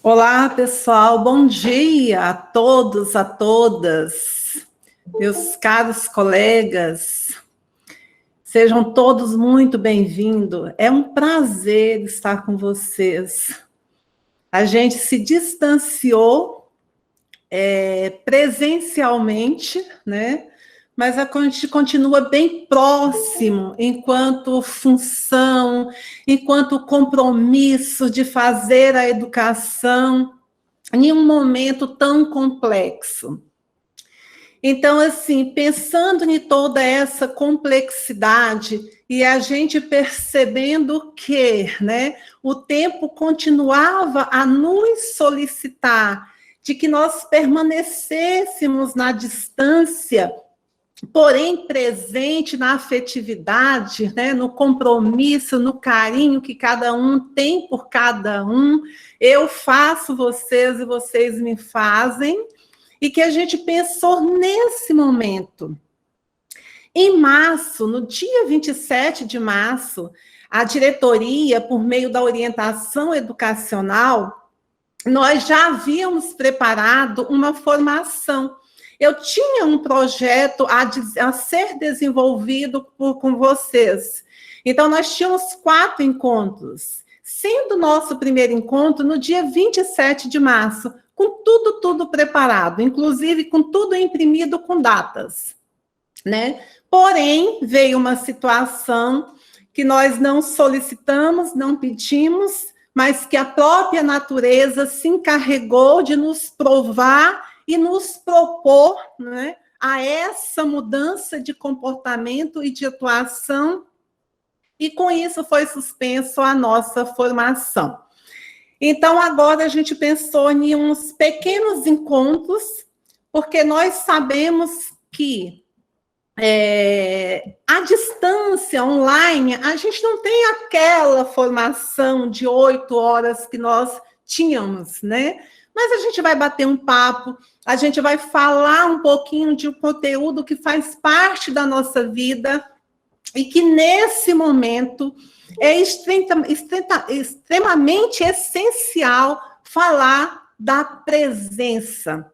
Olá, pessoal, bom dia a todos, a todas, meus caros colegas, sejam todos muito bem-vindos. É um prazer estar com vocês. A gente se distanciou presencialmente, né? Mas a gente continua bem próximo, enquanto função, enquanto compromisso de fazer a educação em um momento tão complexo. Então, assim, pensando em toda essa complexidade e a gente percebendo que, né, o tempo continuava a nos solicitar de que nós permanecêssemos na distância, porém presente na afetividade, né, no compromisso, no carinho que cada um tem por cada um. Eu faço vocês e vocês me fazem, e que a gente pensou nesse momento. Em março, no dia 27 de março, a diretoria, por meio da orientação educacional, nós já havíamos preparado uma formação. Eu tinha um projeto a ser desenvolvido com vocês. Então, nós tínhamos 4 encontros, sendo o nosso primeiro encontro no dia 27 de março, com tudo preparado, inclusive com tudo imprimido com datas, né? Porém, veio uma situação que nós não solicitamos, não pedimos, mas que a própria natureza se encarregou de nos provar e nos propor, né, a essa mudança de comportamento e de atuação, e com isso foi suspenso a nossa formação. Então, agora a gente pensou em uns pequenos encontros, porque nós sabemos que à distância, online, a gente não tem aquela formação de 8 horas que nós tínhamos, né? Mas a gente vai bater um papo, a gente vai falar um pouquinho de um conteúdo que faz parte da nossa vida e que, nesse momento, é extremamente essencial falar da presença,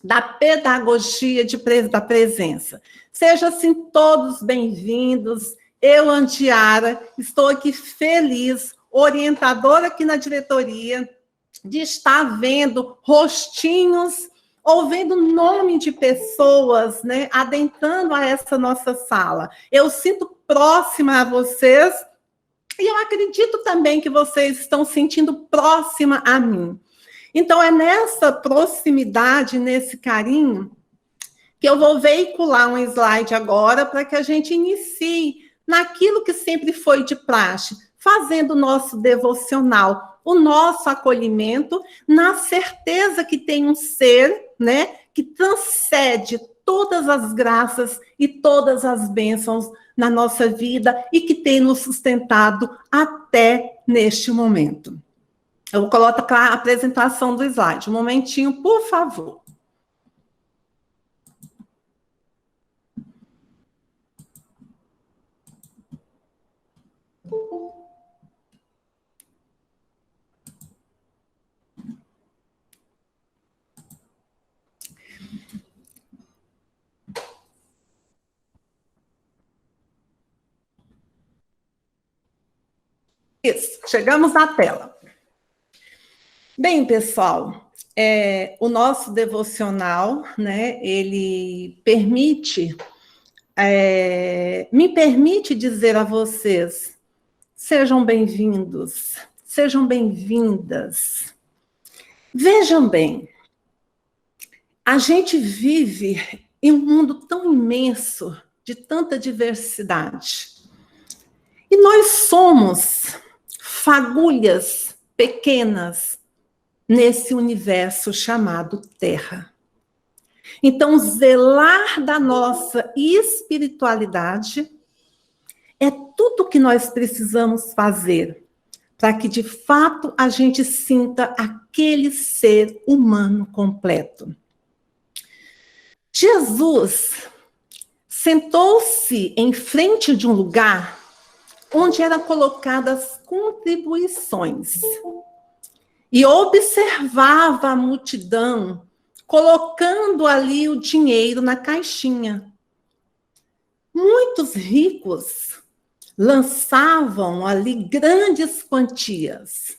da pedagogia da presença. Sejam, assim, todos bem-vindos. Eu, Andiara, estou aqui feliz, orientadora aqui na diretoria, de estar vendo rostinhos, ouvindo nome de pessoas, né, adentrando a essa nossa sala. Eu sinto próxima a vocês, e eu acredito também que vocês estão sentindo próxima a mim. Então, é nessa proximidade, nesse carinho, que eu vou veicular um slide agora para que a gente inicie naquilo que sempre foi de praxe, fazendo o nosso devocional, o nosso acolhimento, na certeza que tem um ser, né, que transcende todas as graças e todas as bênçãos na nossa vida e que tem nos sustentado até neste momento. Eu vou colocar a apresentação do slide. Um momentinho, por favor. Isso, chegamos na tela. Bem, pessoal, o nosso devocional, né, ele me permite dizer a vocês, sejam bem-vindos, sejam bem-vindas. Vejam bem, a gente vive em um mundo tão imenso, de tanta diversidade. E nós somos fagulhas pequenas nesse universo chamado Terra. Então, zelar da nossa espiritualidade é tudo que nós precisamos fazer para que, de fato, a gente sinta aquele ser humano completo. Jesus sentou-se em frente de um lugar onde eram colocadas contribuições. e observava a multidão colocando ali o dinheiro na caixinha. Muitos ricos lançavam ali grandes quantias.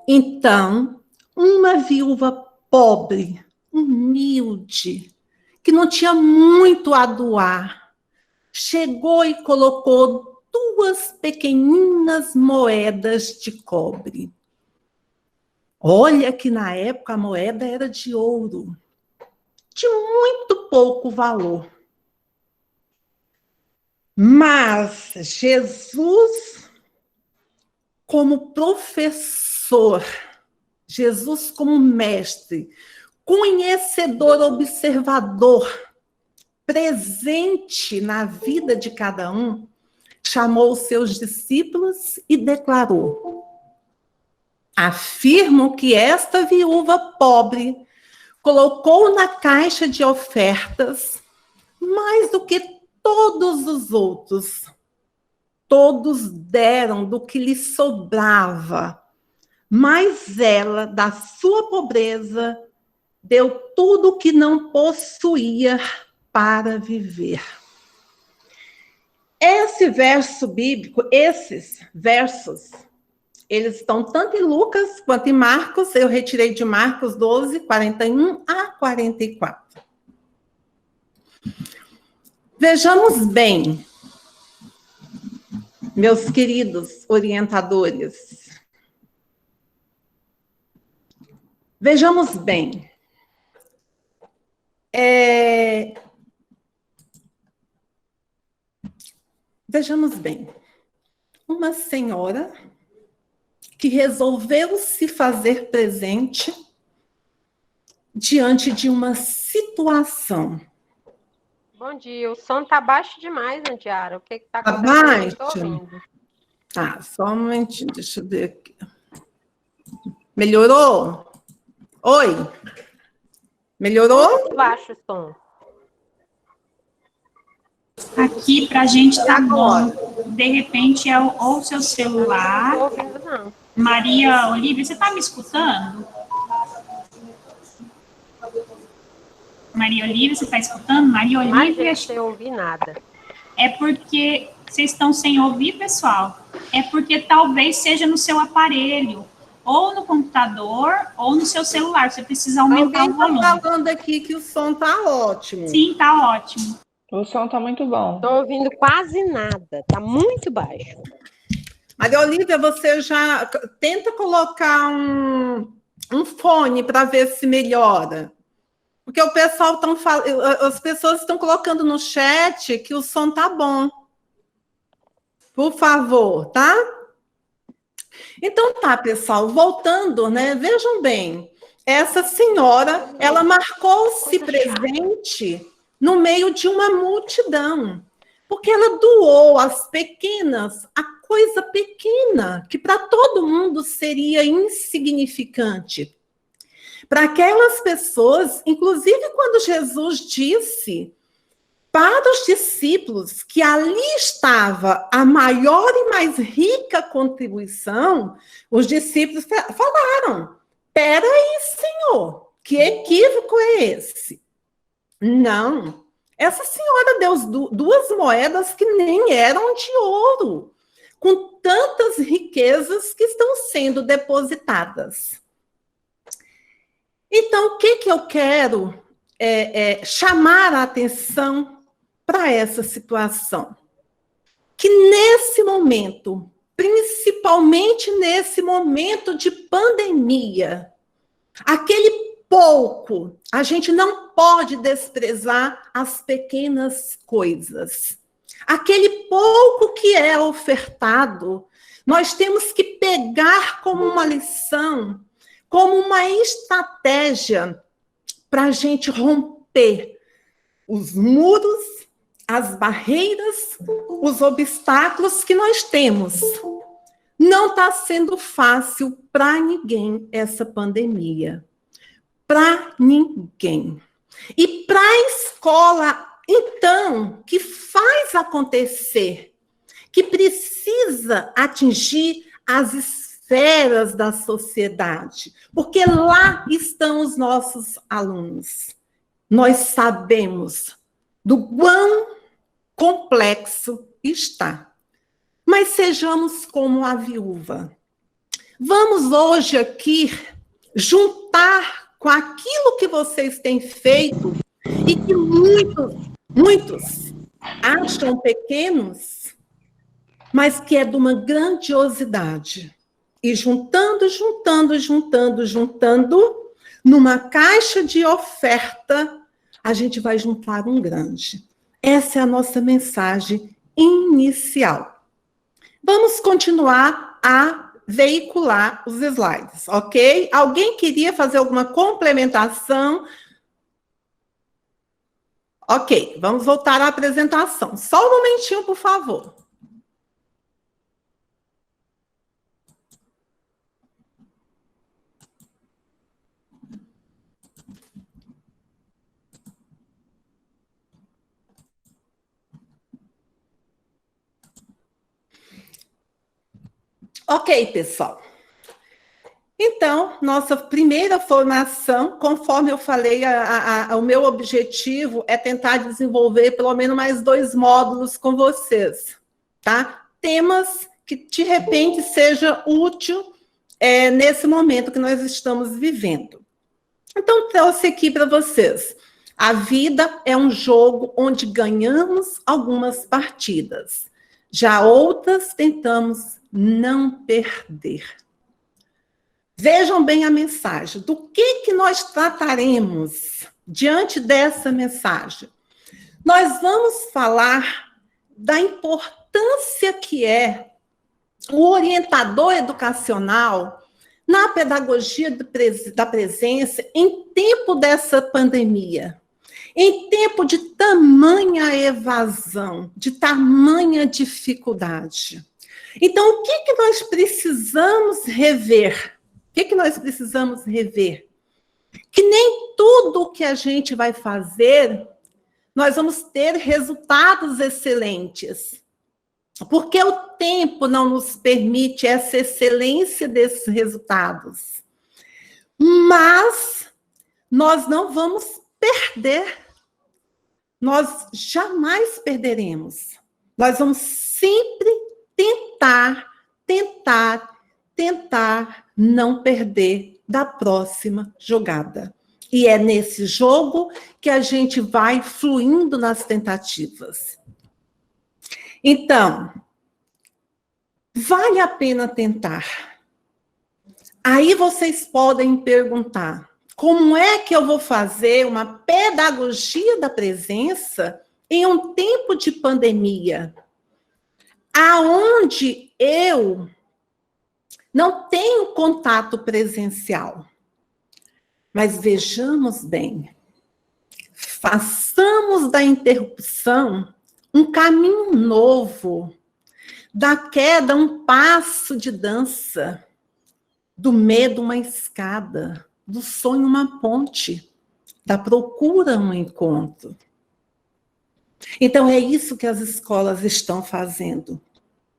Então, uma viúva pobre, humilde, que não tinha muito a doar, chegou e colocou 2 pequeninas moedas de cobre. Olha que na época a moeda era de ouro, de muito pouco valor. Mas Jesus, como professor, Jesus como mestre, conhecedor, observador, presente na vida de cada um, chamou os seus discípulos e declarou: afirmo que esta viúva pobre colocou na caixa de ofertas mais do que todos os outros. Todos deram do que lhe sobrava, mas ela, da sua pobreza, deu tudo o que não possuía para viver. Esse verso bíblico, esses versos, eles estão tanto em Lucas quanto em Marcos. Eu retirei de Marcos 12, 41 a 44. Vejamos bem, meus queridos orientadores. Vejamos bem. Vejamos bem. Uma senhora que resolveu se fazer presente diante de uma situação. Bom dia, o som está baixo demais, Andiara. O que está acontecendo? Estou ouvindo. Tá, só um momentinho, deixa eu ver aqui. Melhorou? Oi? Melhorou? Muito baixo o som. Aqui para a gente tá bom. De repente é ou o seu celular. Não estou ouvindo, não. Maria Olívia, você está me escutando? Maria Olívia, você está escutando? Maria Olívia. Mas sem ouvir nada. É porque vocês estão sem ouvir, pessoal. É porque talvez seja no seu aparelho, ou no computador, ou no seu celular. Você precisa aumentar o volume. Alguém está falando aqui que o som está ótimo. Sim, está ótimo. O som está muito bom. Estou ouvindo quase nada. Está muito baixo. Maria Olívia, você já tenta colocar um fone para ver se melhora. Porque o pessoal as pessoas estão colocando no chat que o som tá bom. Por favor, tá? Então tá, pessoal, voltando, né? Vejam bem, essa senhora, ela marcou-se presente no meio de uma multidão, porque ela doou às pequenas a coisa pequena, que para todo mundo seria insignificante. Para aquelas pessoas, inclusive quando Jesus disse para os discípulos que ali estava a maior e mais rica contribuição, os discípulos falaram: espera aí, Senhor, que equívoco é esse? Não, essa senhora deu 2 moedas que nem eram de ouro, com tantas riquezas que estão sendo depositadas. Então, o que eu quero chamar a atenção para essa situação? Que nesse momento, principalmente nesse momento de pandemia, aquele pouco, a gente não pode desprezar as pequenas coisas. Aquele pouco que é ofertado, nós temos que pegar como uma lição, como uma estratégia para a gente romper os muros, as barreiras, os obstáculos que nós temos. Não está sendo fácil para ninguém essa pandemia. Para ninguém. E para a escola, então, que faz acontecer, que precisa atingir as esferas esferas da sociedade, porque lá estão os nossos alunos. Nós sabemos do quão complexo está. Mas sejamos como a viúva. Vamos hoje aqui juntar com aquilo que vocês têm feito e que muitos acham pequenos, mas que é de uma grandiosidade. E juntando, numa caixa de oferta, a gente vai juntar um grande. Essa é a nossa mensagem inicial. Vamos continuar a veicular os slides, ok? Alguém queria fazer alguma complementação? Ok, vamos voltar à apresentação. Só um momentinho, por favor. Ok, pessoal. Então, nossa primeira formação, conforme eu falei, o meu objetivo é tentar desenvolver pelo menos mais 2 módulos com vocês, tá? Temas que, de repente, seja útil nesse momento que nós estamos vivendo. Então, trouxe aqui para vocês. A vida é um jogo onde ganhamos algumas partidas. Já outras tentamos não perder. Vejam bem a mensagem. Do que nós trataremos diante dessa mensagem? Nós vamos falar da importância que é o orientador educacional na pedagogia da presença em tempo dessa pandemia, em tempo de tamanha evasão, de tamanha dificuldade. Então, o que nós precisamos rever? O que nós precisamos rever? Que nem tudo que a gente vai fazer, nós vamos ter resultados excelentes. Porque o tempo não nos permite essa excelência desses resultados. Mas nós não vamos perder. Nós jamais perderemos. Nós vamos sempre tentar não perder da próxima jogada. E é nesse jogo que a gente vai fluindo nas tentativas. Então, vale a pena tentar. Aí vocês podem perguntar, como é que eu vou fazer uma pedagogia da presença em um tempo de pandemia, aonde eu não tenho contato presencial? Mas vejamos bem, façamos da interrupção um caminho novo, da queda um passo de dança, do medo uma escada, do sonho uma ponte, da procura um encontro. Então é isso que as escolas estão fazendo.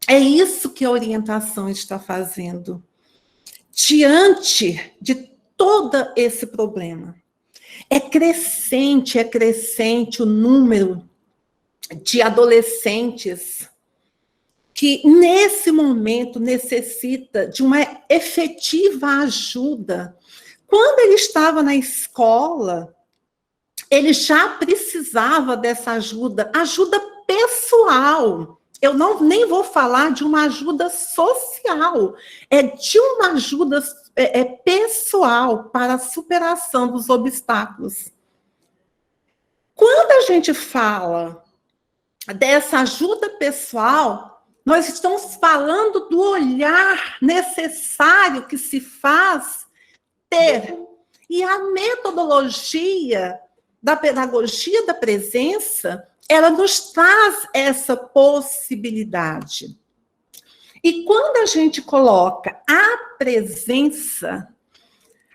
É isso que a orientação está fazendo. Diante de todo esse problema. É crescente o número de adolescentes que, nesse momento, necessita de uma efetiva ajuda. Quando ele estava na escola, ele já precisava dessa ajuda pessoal. Eu nem vou falar de uma ajuda social, é de uma ajuda pessoal para a superação dos obstáculos. Quando a gente fala dessa ajuda pessoal, nós estamos falando do olhar necessário que se faz ter. E a metodologia da pedagogia da presença, ela nos traz essa possibilidade. E quando a gente coloca a presença,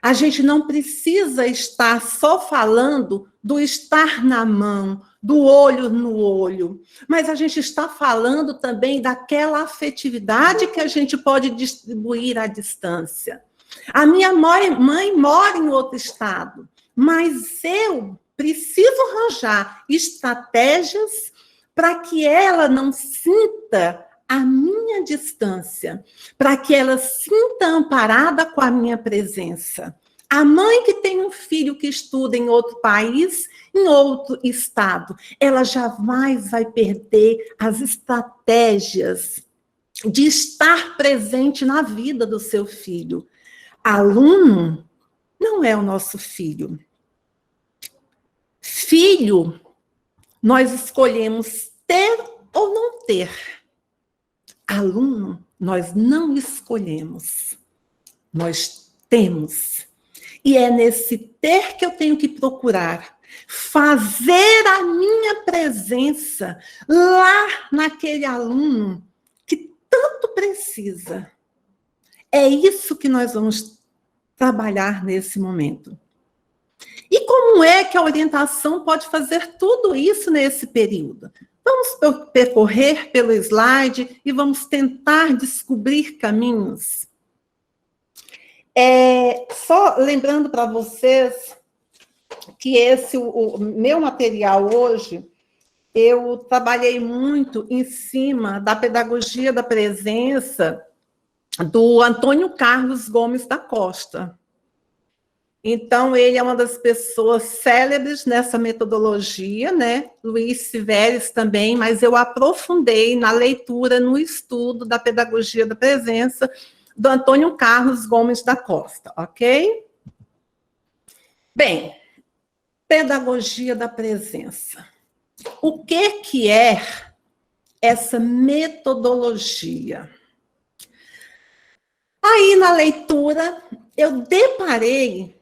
A gente não precisa estar só falando do estar na mão, do olho no olho, mas a gente está falando também daquela afetividade que a gente pode distribuir à distância. A minha mãe mora em outro estado, mas eu preciso arranjar estratégias para que ela não sinta a minha distância, para que ela sinta amparada com a minha presença. A mãe que tem um filho que estuda em outro país, em outro estado, ela jamais vai perder as estratégias de estar presente na vida do seu filho. Aluno não é o nosso filho. Filho, nós escolhemos ter ou não ter. Aluno, nós não escolhemos, nós temos. E é nesse ter que eu tenho que procurar fazer a minha presença lá naquele aluno que tanto precisa. É isso que nós vamos trabalhar nesse momento. E como é que a orientação pode fazer tudo isso nesse período? Vamos percorrer pelo slide e vamos tentar descobrir caminhos. Só lembrando para vocês que o meu material hoje, eu trabalhei muito em cima da pedagogia da presença do Antônio Carlos Gomes da Costa. Então, ele é uma das pessoas célebres nessa metodologia, né? Luiz Siveres também, mas eu aprofundei na leitura, no estudo da pedagogia da presença do Antônio Carlos Gomes da Costa, ok? Bem, pedagogia da presença. O que é essa metodologia? Aí, na leitura, eu deparei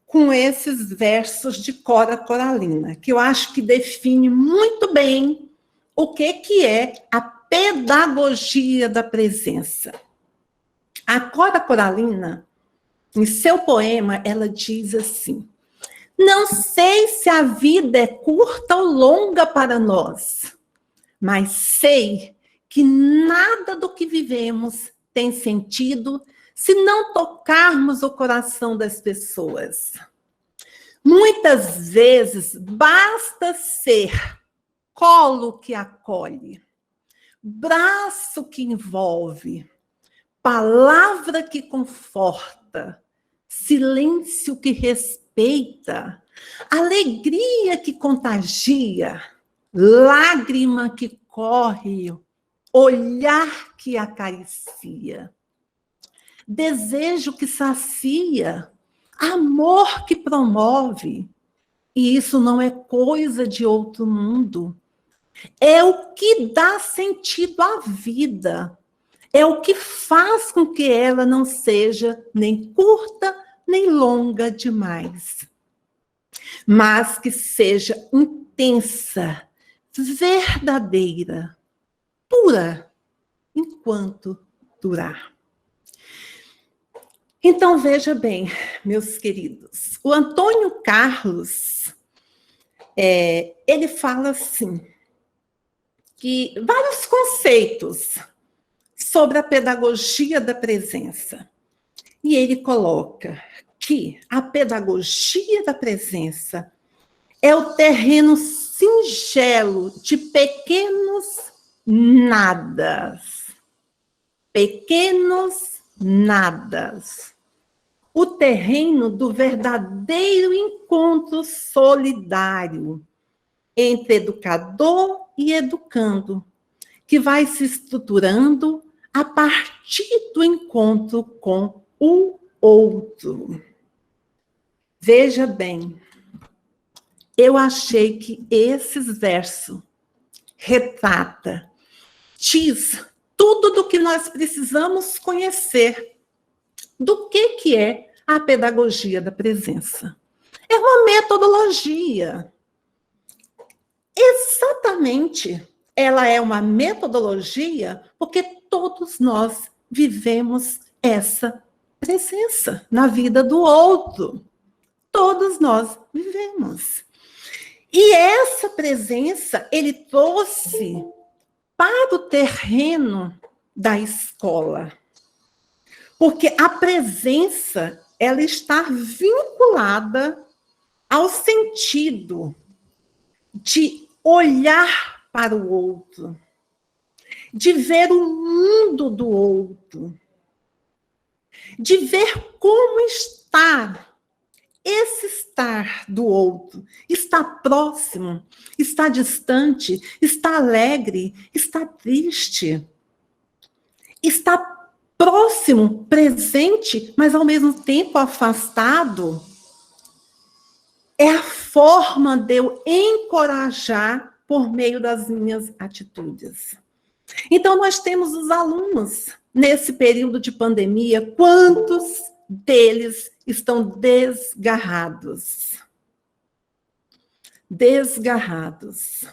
com esses versos de Cora Coralina, que eu acho que define muito bem o que é a pedagogia da presença. A Cora Coralina, em seu poema, ela diz assim: não sei se a vida é curta ou longa para nós, mas sei que nada do que vivemos tem sentido se não tocarmos o coração das pessoas. Muitas vezes basta ser colo que acolhe, braço que envolve, palavra que conforta, silêncio que respeita, alegria que contagia, lágrima que corre, olhar que acaricia, desejo que sacia, amor que promove. E isso não é coisa de outro mundo. É o que dá sentido à vida. É o que faz com que ela não seja nem curta, nem longa demais. Mas que seja intensa, verdadeira, pura, enquanto durar. Então, veja bem, meus queridos, o Antônio Carlos, ele fala assim, que vários conceitos sobre a pedagogia da presença. E ele coloca que a pedagogia da presença é o terreno singelo de pequenos nadas. Pequenos nadas. O terreno do verdadeiro encontro solidário entre educador e educando, que vai se estruturando a partir do encontro com o outro. Veja bem, eu achei que esses versos retrata, diz tudo do que nós precisamos conhecer do que é a pedagogia da presença. É uma metodologia. Exatamente, ela é uma metodologia porque todos nós vivemos essa presença na vida do outro. Todos nós vivemos. E essa presença ele trouxe para o terreno da escola. Porque a presença, ela está vinculada ao sentido de olhar para o outro, de ver o mundo do outro, de ver como está esse estar do outro. Está próximo, está distante, está alegre, está triste, está próximo, presente, mas ao mesmo tempo afastado. É a forma de eu encorajar por meio das minhas atitudes. Então, nós temos os alunos, nesse período de pandemia, quantos deles estão desgarrados? Desgarrados.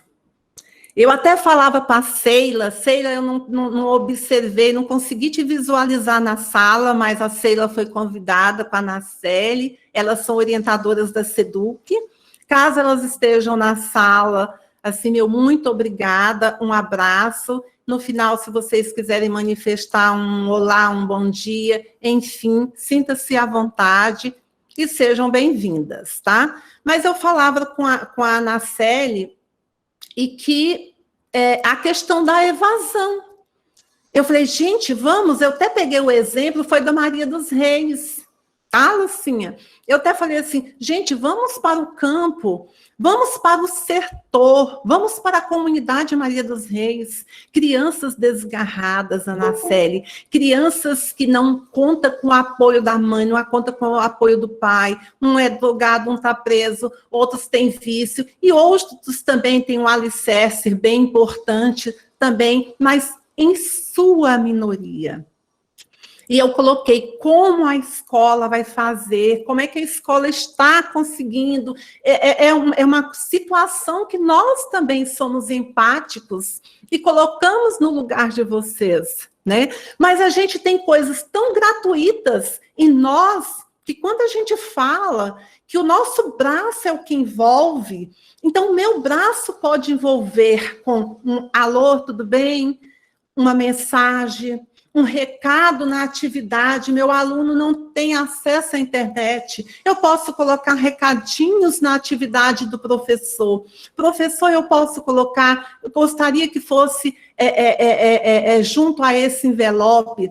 Eu até falava para a Sheila, eu não observei, não consegui te visualizar na sala, mas a Sheila foi convidada para a Nacelle, elas são orientadoras da SEDUC. Caso elas estejam na sala, assim, meu muito obrigada, um abraço. No final, se vocês quiserem manifestar um olá, um bom dia, enfim, sinta-se à vontade e sejam bem-vindas, tá? Mas eu falava com a Nacelle, e que a questão da evasão. Eu falei, gente, vamos, eu até peguei o exemplo, foi da Maria dos Reis, tá, Lucinha? Eu até falei assim, gente, vamos para o campo, vamos para o sertor, vamos para a comunidade Maria dos Reis, crianças desgarradas, Nacelle, crianças que não contam com o apoio da mãe, não contam com o apoio do pai, um é drogado, um está preso, outros têm vício, e outros também têm um alicerce bem importante também, mas em sua minoria. E eu coloquei como a escola vai fazer, como é que a escola está conseguindo. É uma situação que nós também somos empáticos e colocamos no lugar de vocês, né? Mas a gente tem coisas tão gratuitas em nós, que quando a gente fala que o nosso braço é o que envolve, então o meu braço pode envolver com um alô, tudo bem? Uma mensagem, um recado na atividade, meu aluno não tem acesso à internet, eu posso colocar recadinhos na atividade do professor. Professor, eu posso colocar, eu gostaria que fosse junto a esse envelope,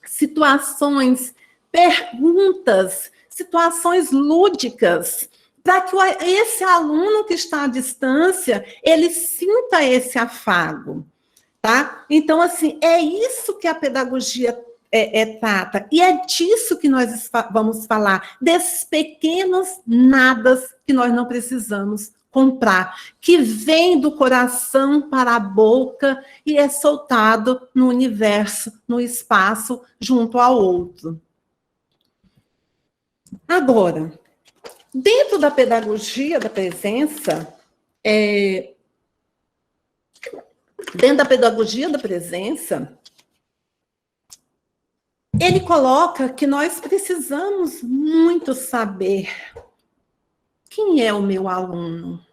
situações, perguntas, situações lúdicas, para que esse aluno que está à distância, ele sinta esse afago. Tá? Então, assim, é isso que a pedagogia trata. E é disso que nós vamos falar, desses pequenos nadas que nós não precisamos comprar, que vem do coração para a boca e é soltado no universo, no espaço, junto ao outro. Agora, dentro da pedagogia da presença, ele coloca que nós precisamos muito saber quem é o meu aluno,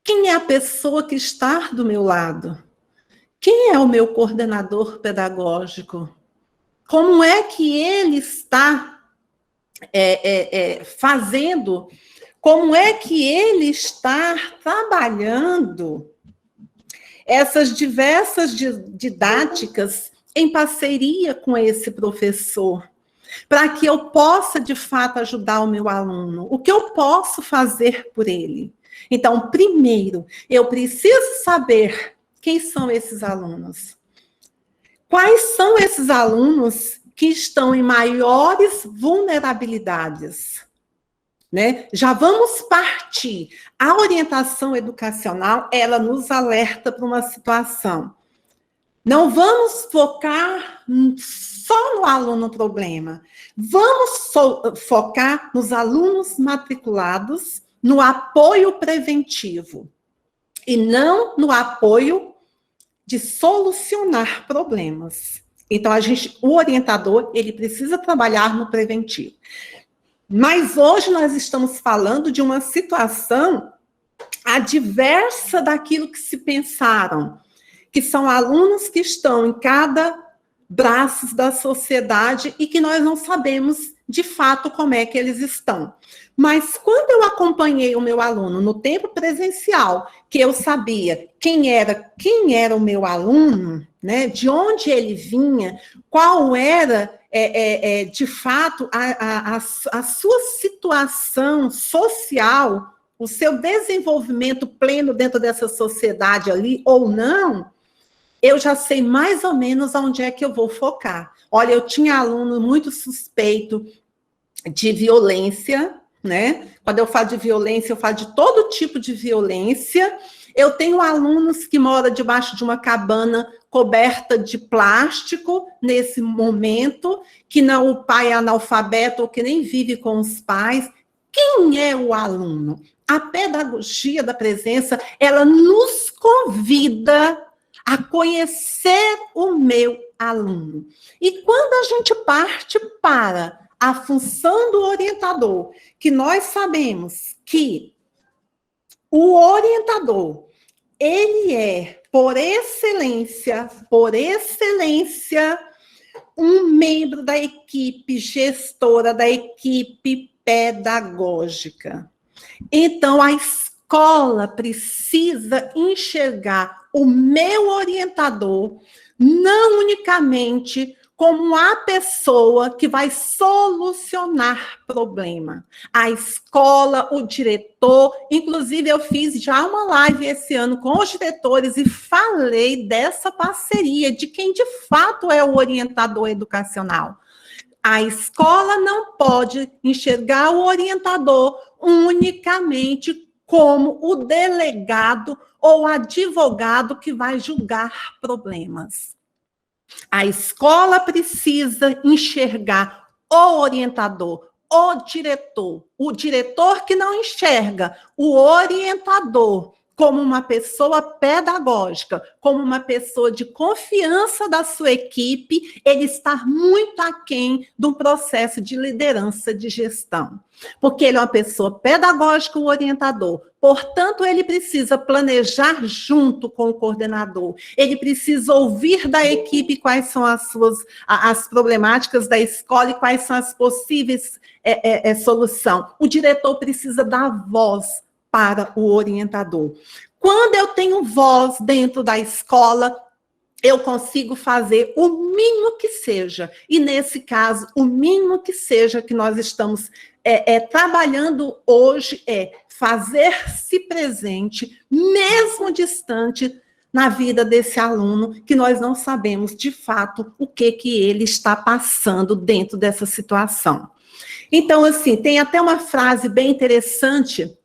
quem é a pessoa que está do meu lado, quem é o meu coordenador pedagógico, como é que ele está fazendo, como é que ele está trabalhando essas diversas didáticas em parceria com esse professor, para que eu possa, de fato, ajudar o meu aluno. O que eu posso fazer por ele? Então, primeiro, eu preciso saber quem são esses alunos. Quais são esses alunos que estão em maiores vulnerabilidades? Né? Já vamos partir. A orientação educacional, ela nos alerta para uma situação. Não vamos focar só no aluno problema. Vamos focar nos alunos matriculados, no apoio preventivo. E não no apoio de solucionar problemas. Então, o orientador, ele precisa trabalhar no preventivo. Mas hoje nós estamos falando de uma situação adversa daquilo que se pensaram, que são alunos que estão em cada braço da sociedade e que nós não sabemos de fato como é que eles estão. Mas quando eu acompanhei o meu aluno no tempo presencial, que eu sabia quem era o meu aluno, né, de onde ele vinha, qual era, de fato, a sua situação social, o seu desenvolvimento pleno dentro dessa sociedade ali, ou não, eu já sei mais ou menos onde é que eu vou focar. Olha, eu tinha aluno muito suspeito de violência, né? Quando eu falo de violência, eu falo de todo tipo de violência. Eu tenho alunos que moram debaixo de uma cabana coberta de plástico nesse momento, que não, o pai é analfabeto ou que nem vive com os pais. Quem é o aluno? A pedagogia da presença, ela nos convida a conhecer o meu aluno. E quando a gente parte para a função do orientador, que nós sabemos que o orientador, ele é, por excelência, um membro da equipe gestora, da equipe pedagógica. Então, a escola precisa enxergar o meu orientador não unicamente como a pessoa que vai solucionar problema. A escola, o diretor, inclusive eu fiz já uma live esse ano com os diretores e falei dessa parceria, de quem de fato é o orientador educacional. A escola não pode enxergar o orientador unicamente como o delegado ou advogado que vai julgar problemas. A escola precisa enxergar o orientador, o diretor que não enxerga o orientador como uma pessoa pedagógica, como uma pessoa de confiança da sua equipe, ele está muito aquém de um processo de liderança, de gestão. Porque ele é uma pessoa pedagógica, o orientador. Portanto, ele precisa planejar junto com o coordenador. Ele precisa ouvir da equipe quais são as problemáticas da escola e quais são as possíveis soluções. O diretor precisa dar voz para o orientador. Quando eu tenho voz dentro da escola, eu consigo fazer o mínimo que seja. E, nesse caso, o mínimo que seja que nós estamos trabalhando hoje é fazer-se presente, mesmo distante, na vida desse aluno, que nós não sabemos, de fato, o que ele está passando dentro dessa situação. Então, assim, tem até uma frase bem interessante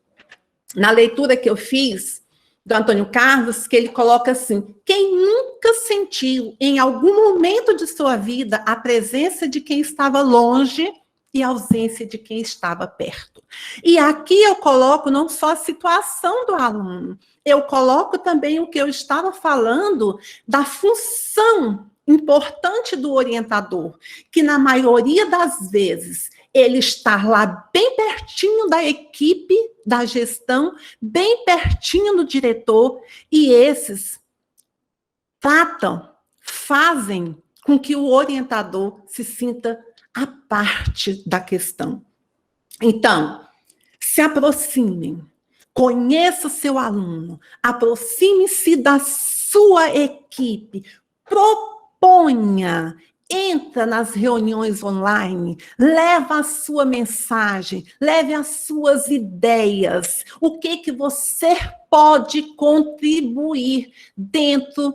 na leitura que eu fiz, do Antônio Carlos, que ele coloca assim: quem nunca sentiu em algum momento de sua vida a presença de quem estava longe e a ausência de quem estava perto? E aqui eu coloco não só a situação do aluno, eu coloco também o que eu estava falando da função importante do orientador, que na maioria das vezes ele está lá bem pertinho da equipe, da gestão, bem pertinho do diretor, e esses fazem com que o orientador se sinta a parte da questão. Então, se aproximem, conheça o seu aluno, aproxime-se da sua equipe, proponha, entra nas reuniões online, leva a sua mensagem, leve as suas ideias, o que você pode contribuir dentro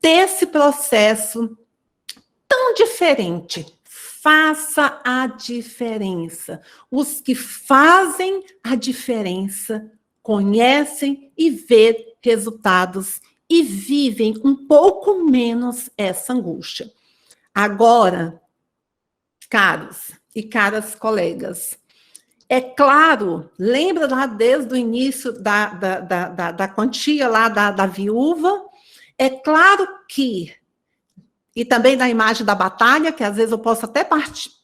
desse processo tão diferente. Faça a diferença. Os que fazem a diferença conhecem e vêem resultados e vivem um pouco menos essa angústia. Agora, caros e caras colegas, é claro, lembra lá desde o início da quantia lá da viúva? É claro que e também da imagem da batalha, que às vezes eu posso até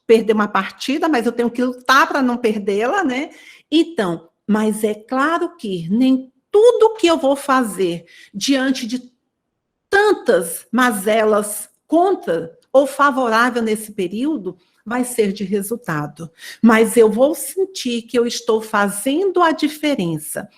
perder uma partida, mas eu tenho que lutar para não perdê-la, né? Então, mas é claro que nem tudo que eu vou fazer diante de tantas mazelas contra ou favorável nesse período vai ser de resultado. Mas eu vou sentir que eu estou fazendo a diferença.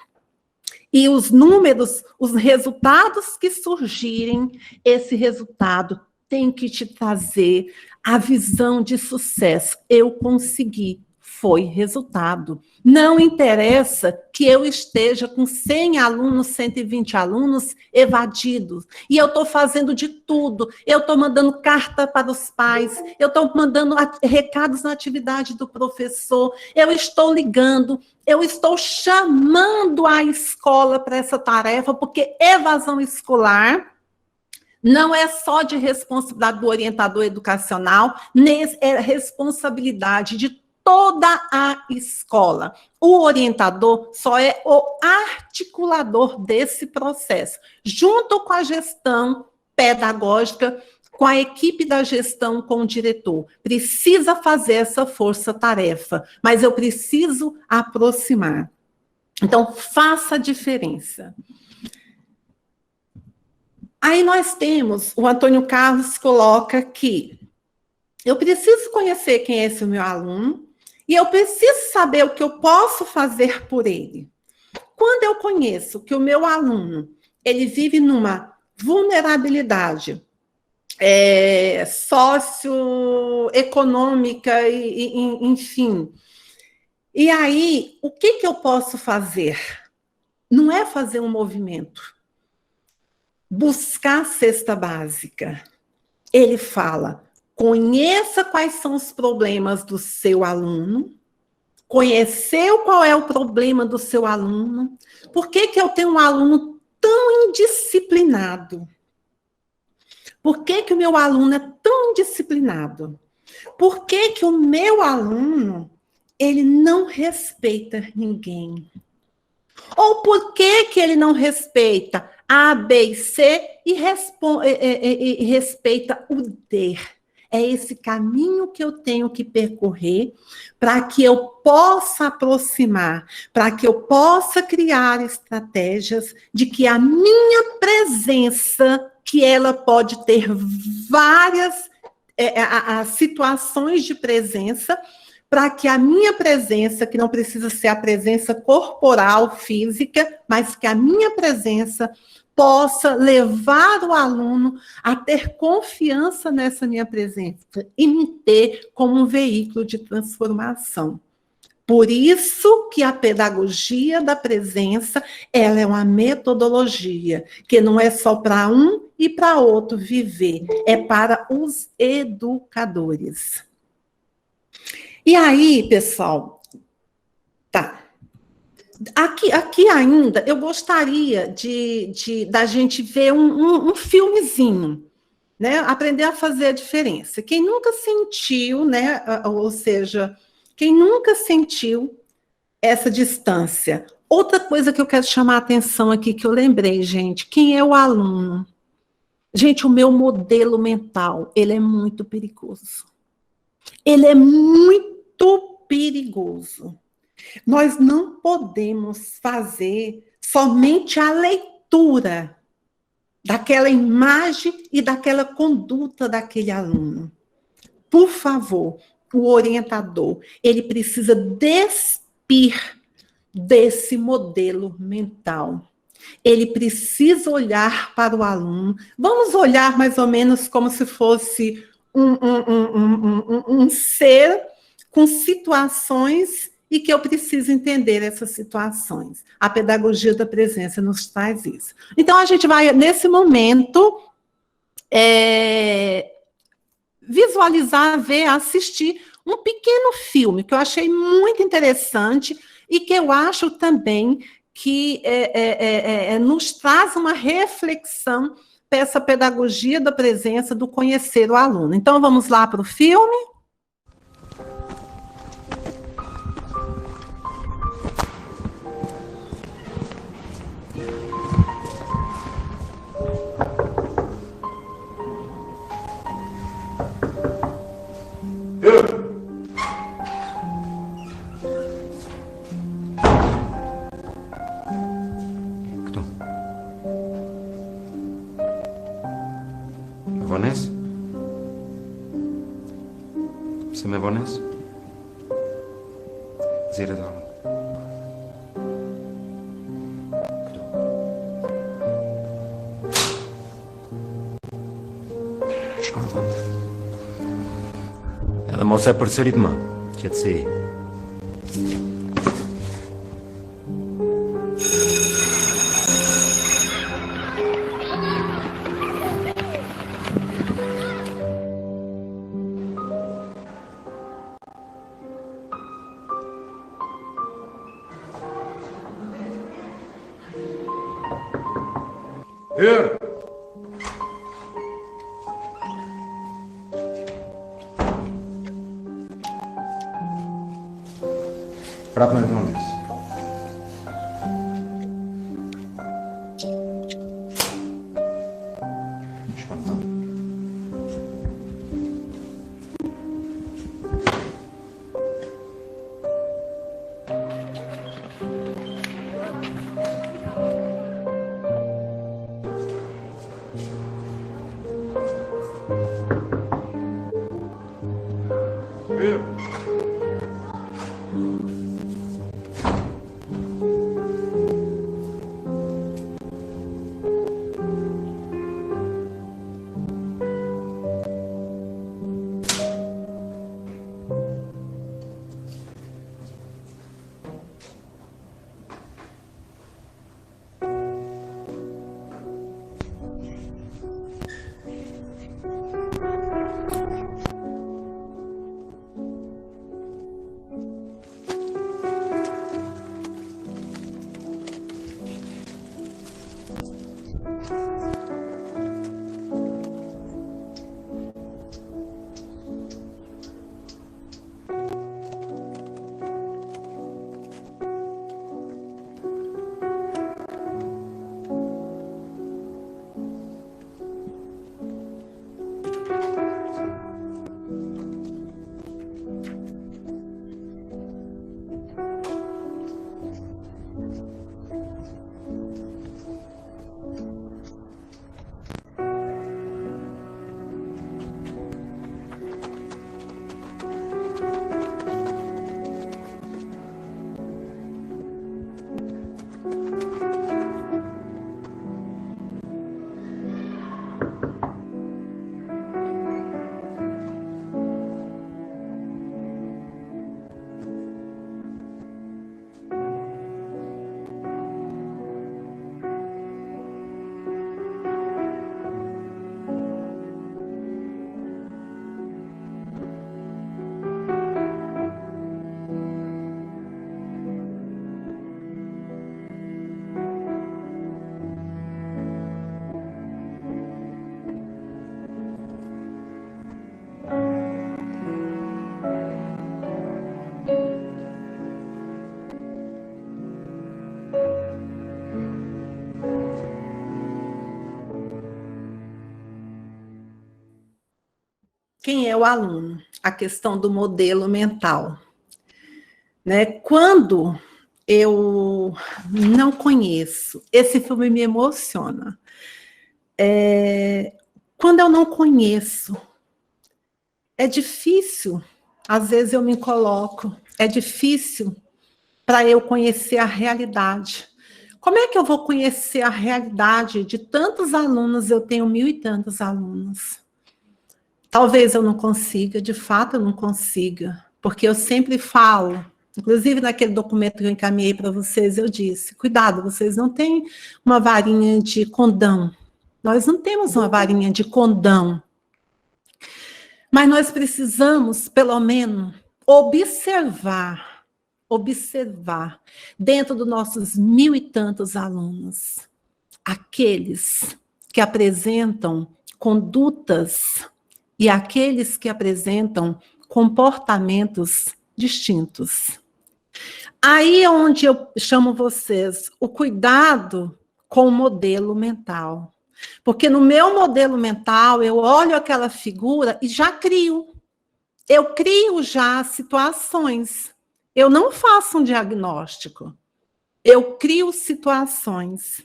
E os números, os resultados que surgirem, esse resultado tem que te trazer a visão de sucesso. Eu consegui, foi resultado. Não interessa que eu esteja com 100 alunos, 120 alunos evadidos, e eu estou fazendo de tudo, eu estou mandando carta para os pais, eu estou mandando recados na atividade do professor, eu estou ligando, eu estou chamando a escola para essa tarefa, porque evasão escolar não é só de responsabilidade do orientador educacional, é responsabilidade de toda a escola. O orientador só é o articulador desse processo, junto com a gestão pedagógica, com a equipe da gestão, com o diretor. Precisa fazer essa força-tarefa, mas eu preciso aproximar. Então, faça a diferença. Aí nós temos, o Antônio Carlos coloca que eu preciso conhecer quem é esse meu aluno e eu preciso saber o que eu posso fazer por ele. Quando eu conheço que o meu aluno, ele vive numa vulnerabilidade socioeconômica, enfim. E aí, o que eu posso fazer? Não é fazer um movimento. Buscar a cesta básica. Ele fala, conheça quais são os problemas do seu aluno, conheceu qual é o problema do seu aluno, por que eu tenho um aluno tão indisciplinado? Por que o meu aluno é tão indisciplinado? Por que o meu aluno, ele não respeita ninguém? Ou por que ele não respeita A, B e C e respeita o D? É esse caminho que eu tenho que percorrer para que eu possa aproximar, para que eu possa criar estratégias de que a minha presença, que ela pode ter várias situações de presença, para que a minha presença, que não precisa ser a presença corporal, física, mas que a minha presença possa levar o aluno a ter confiança nessa minha presença e me ter como um veículo de transformação. Por isso que a pedagogia da presença, ela é uma metodologia, que não é só para um e para outro viver, é para os educadores. E aí, pessoal, tá. Aqui ainda, eu gostaria da gente ver um filmezinho, né? Aprender a fazer a diferença. Quem nunca sentiu, né? Ou seja, quem nunca sentiu essa distância. Outra coisa que eu quero chamar a atenção aqui, que eu lembrei, gente, quem é o aluno? Gente, o meu modelo mental, ele é muito perigoso. Ele é muito perigoso. Nós não podemos fazer somente a leitura daquela imagem e daquela conduta daquele aluno. Por favor, o orientador, ele precisa despir desse modelo mental. Ele precisa olhar para o aluno. Vamos olhar mais ou menos como se fosse um ser com situações e que eu preciso entender essas situações. A pedagogia da presença nos traz isso. Então, a gente vai, nesse momento, visualizar, ver, assistir um pequeno filme que eu achei muito interessante e que eu acho também que nos traz uma reflexão para essa pedagogia da presença, do conhecer o aluno. Então, vamos lá para o filme? dones? زیر دارم. Ela mostra por ser irmã. Quer dizer. Here! Praat met dones. Quem é o aluno? A questão do modelo mental. Né? Quando eu não conheço, esse filme me emociona. Quando eu não conheço, é difícil, às vezes eu me coloco, é difícil para eu conhecer a realidade. Como é que eu vou conhecer a realidade de tantos alunos? Eu tenho 1.000 e tantos alunos. Talvez eu não consiga, de fato eu não consiga, porque eu sempre falo, inclusive naquele documento que eu encaminhei para vocês, eu disse, cuidado, vocês não têm uma varinha de condão, nós não temos uma varinha de condão, mas nós precisamos, pelo menos, observar dentro dos nossos 1.000 e tantos alunos, aqueles que apresentam condutas e aqueles que apresentam comportamentos distintos. Aí é onde eu chamo vocês, o cuidado com o modelo mental. Porque no meu modelo mental, eu olho aquela figura e já crio. Eu crio já situações. Eu não faço um diagnóstico. Eu crio situações.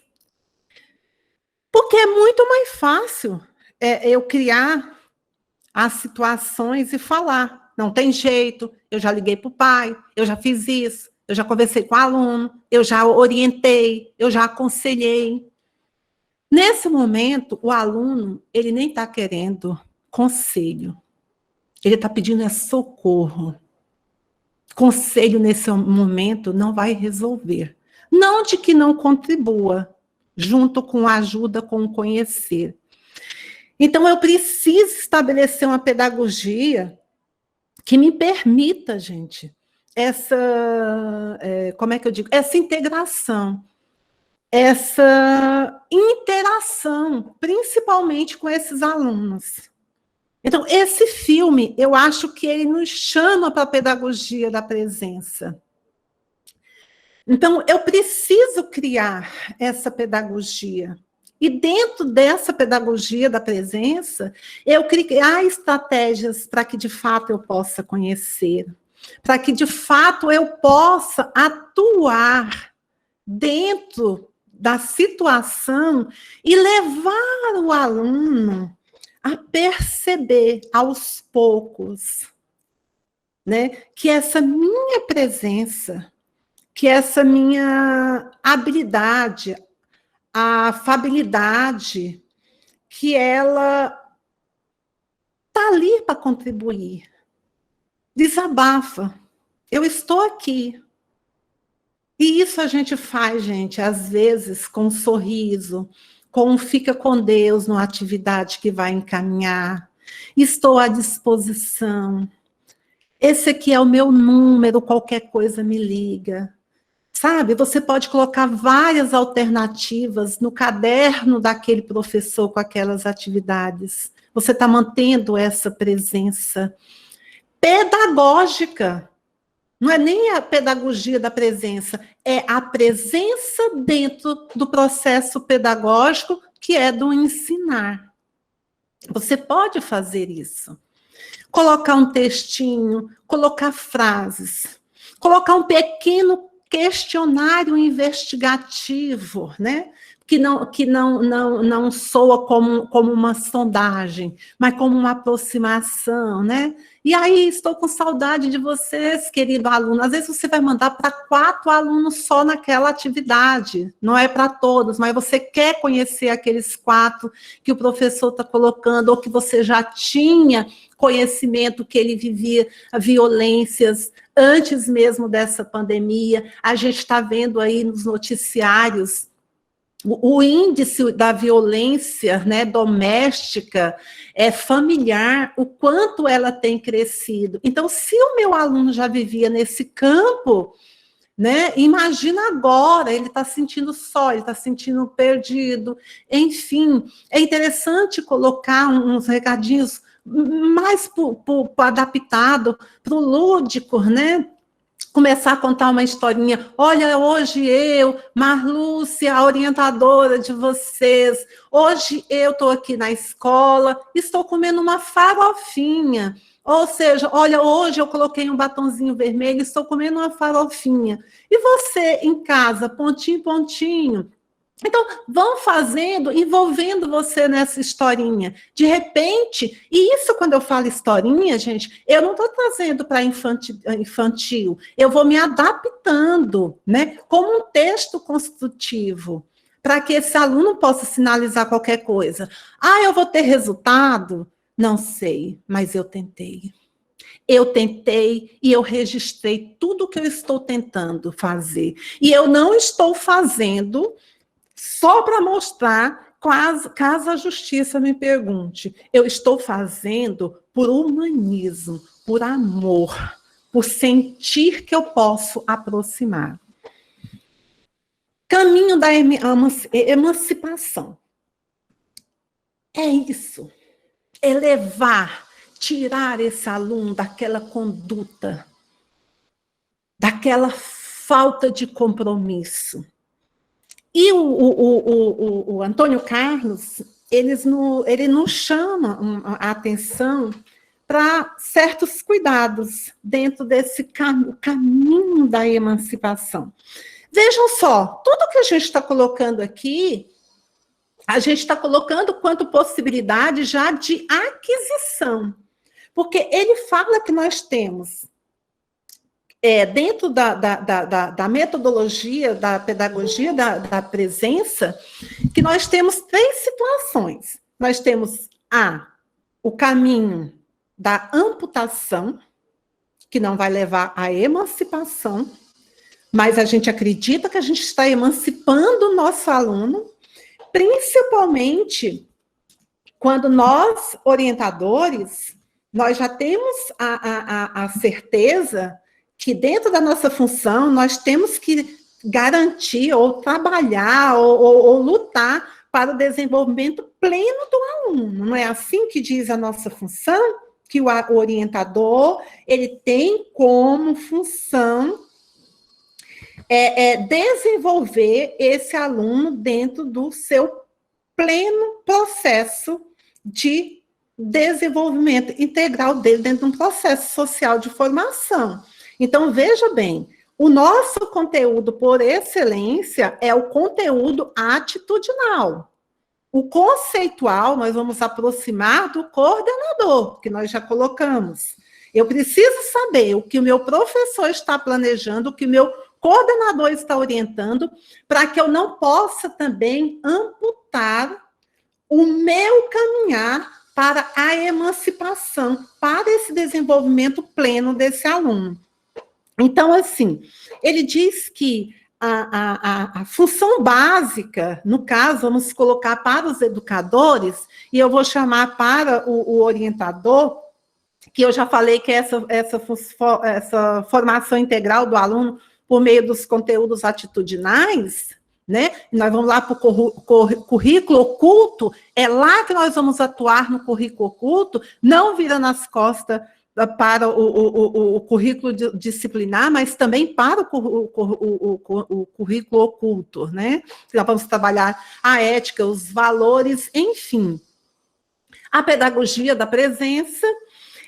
Porque é muito mais fácil eu criar as situações e falar, não tem jeito, eu já liguei para o pai, eu já fiz isso, eu já conversei com o aluno, eu já orientei, eu já aconselhei. Nesse momento, o aluno, ele nem está querendo conselho, ele está pedindo socorro. Conselho nesse momento não vai resolver. Não de que não contribua, junto com a ajuda, com o conhecer. Então, eu preciso estabelecer uma pedagogia que me permita, gente, como é que eu digo? Essa integração, essa interação, principalmente com esses alunos. Então, esse filme, eu acho que ele nos chama para a pedagogia da presença. Então, eu preciso criar essa pedagogia. E dentro dessa pedagogia da presença, eu criar estratégias para que, de fato, eu possa conhecer, para que, de fato, eu possa atuar dentro da situação e levar o aluno a perceber aos poucos, né, que essa minha presença, que essa minha habilidade, a afabilidade, que ela está ali para contribuir. Desabafa. Eu estou aqui. E isso a gente faz, gente, às vezes com um sorriso, com um fica com Deus numa atividade que vai encaminhar. Estou à disposição. Esse aqui é o meu número, qualquer coisa me liga. Sabe, você pode colocar várias alternativas no caderno daquele professor com aquelas atividades. Você está mantendo essa presença pedagógica. Não é nem a pedagogia da presença, é a presença dentro do processo pedagógico, que é do ensinar. Você pode fazer isso. Colocar um textinho, colocar frases, colocar um pequeno questionário investigativo, né? Que não soa como uma sondagem, mas como uma aproximação, né? E aí, estou com saudade de vocês, querido aluno. Às vezes você vai mandar para 4 alunos só naquela atividade, não é para todos, mas você quer conhecer aqueles 4 que o professor está colocando, ou que você já tinha conhecimento que ele vivia violências antes mesmo dessa pandemia. A gente está vendo aí nos noticiários o índice da violência, né, doméstica, familiar, o quanto ela tem crescido. Então, se o meu aluno já vivia nesse campo, né, imagina agora, ele está sentindo só, ele está sentindo perdido. Enfim, é interessante colocar uns recadinhos mais adaptado para o lúdico, né? Começar a contar uma historinha. Olha, hoje eu, Marlúcia, a orientadora de vocês, hoje eu estou aqui na escola, estou comendo uma farofinha. Ou seja, olha, hoje eu coloquei um batonzinho vermelho, estou comendo uma farofinha. E você, em casa, pontinho, pontinho. Então, vão fazendo, envolvendo você nessa historinha. De repente, e isso quando eu falo historinha, gente, eu não estou trazendo para infantil, eu vou me adaptando, né, como um texto construtivo, para que esse aluno possa sinalizar qualquer coisa. Ah, eu vou ter resultado? Não sei, mas eu tentei. Eu tentei e eu registrei tudo que eu estou tentando fazer. E eu não estou fazendo só para mostrar, caso a justiça me pergunte. Eu estou fazendo por humanismo, por amor, por sentir que eu posso aproximar. Caminho da emancipação. É isso. Elevar, tirar esse aluno daquela conduta, daquela falta de compromisso. E o Antônio Carlos, ele nos chama a atenção para certos cuidados dentro desse caminho da emancipação. Vejam só, tudo que a gente está colocando aqui, a gente está colocando quanto possibilidade já de aquisição. Porque ele fala que nós temos, dentro da metodologia, da pedagogia da presença, que nós temos 3 situações. Nós temos o caminho da amputação, que não vai levar à emancipação, mas a gente acredita que a gente está emancipando o nosso aluno, principalmente quando nós, orientadores, nós já temos a certeza que dentro da nossa função nós temos que garantir ou trabalhar ou lutar para o desenvolvimento pleno do aluno. Não é assim que diz a nossa função? Que o orientador, ele tem como função desenvolver esse aluno dentro do seu pleno processo de desenvolvimento integral dele, dentro de um processo social de formação. Então, veja bem, o nosso conteúdo por excelência é o conteúdo atitudinal. O conceitual, nós vamos aproximar do coordenador, que nós já colocamos. Eu preciso saber o que o meu professor está planejando, o que o meu coordenador está orientando, para que eu não possa também amputar o meu caminhar para a emancipação, para esse desenvolvimento pleno desse aluno. Então, assim, ele diz que a função básica, no caso, vamos colocar para os educadores, e eu vou chamar para o orientador, que eu já falei que essa formação integral do aluno por meio dos conteúdos atitudinais, né? Nós vamos lá para o currículo oculto, é lá que nós vamos atuar no currículo oculto, não virando as costas para o currículo disciplinar, mas também para o currículo oculto, né? Nós vamos trabalhar a ética, os valores, enfim. A pedagogia da presença.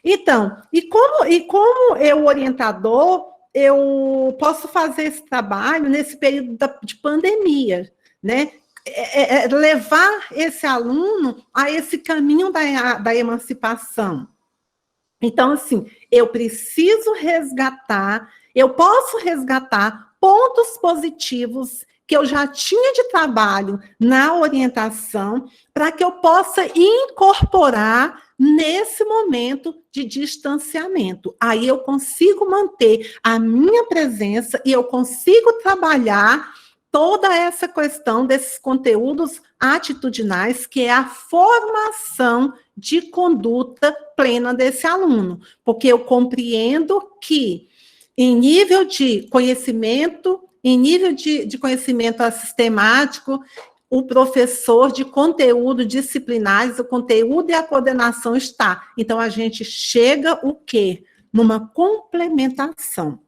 Então, e como eu, orientador, eu posso fazer esse trabalho nesse período de pandemia, né? Levar esse aluno a esse caminho da emancipação. Então, assim, eu preciso resgatar, eu posso resgatar pontos positivos que eu já tinha de trabalho na orientação, para que eu possa incorporar nesse momento de distanciamento. Aí eu consigo manter a minha presença e eu consigo trabalhar toda essa questão desses conteúdos atitudinais, que é a formação de conduta plena desse aluno. Porque eu compreendo que, em nível de conhecimento, sistemático, o professor de conteúdo disciplinares, o conteúdo e a coordenação está. Então, a gente chega o quê? Numa complementação.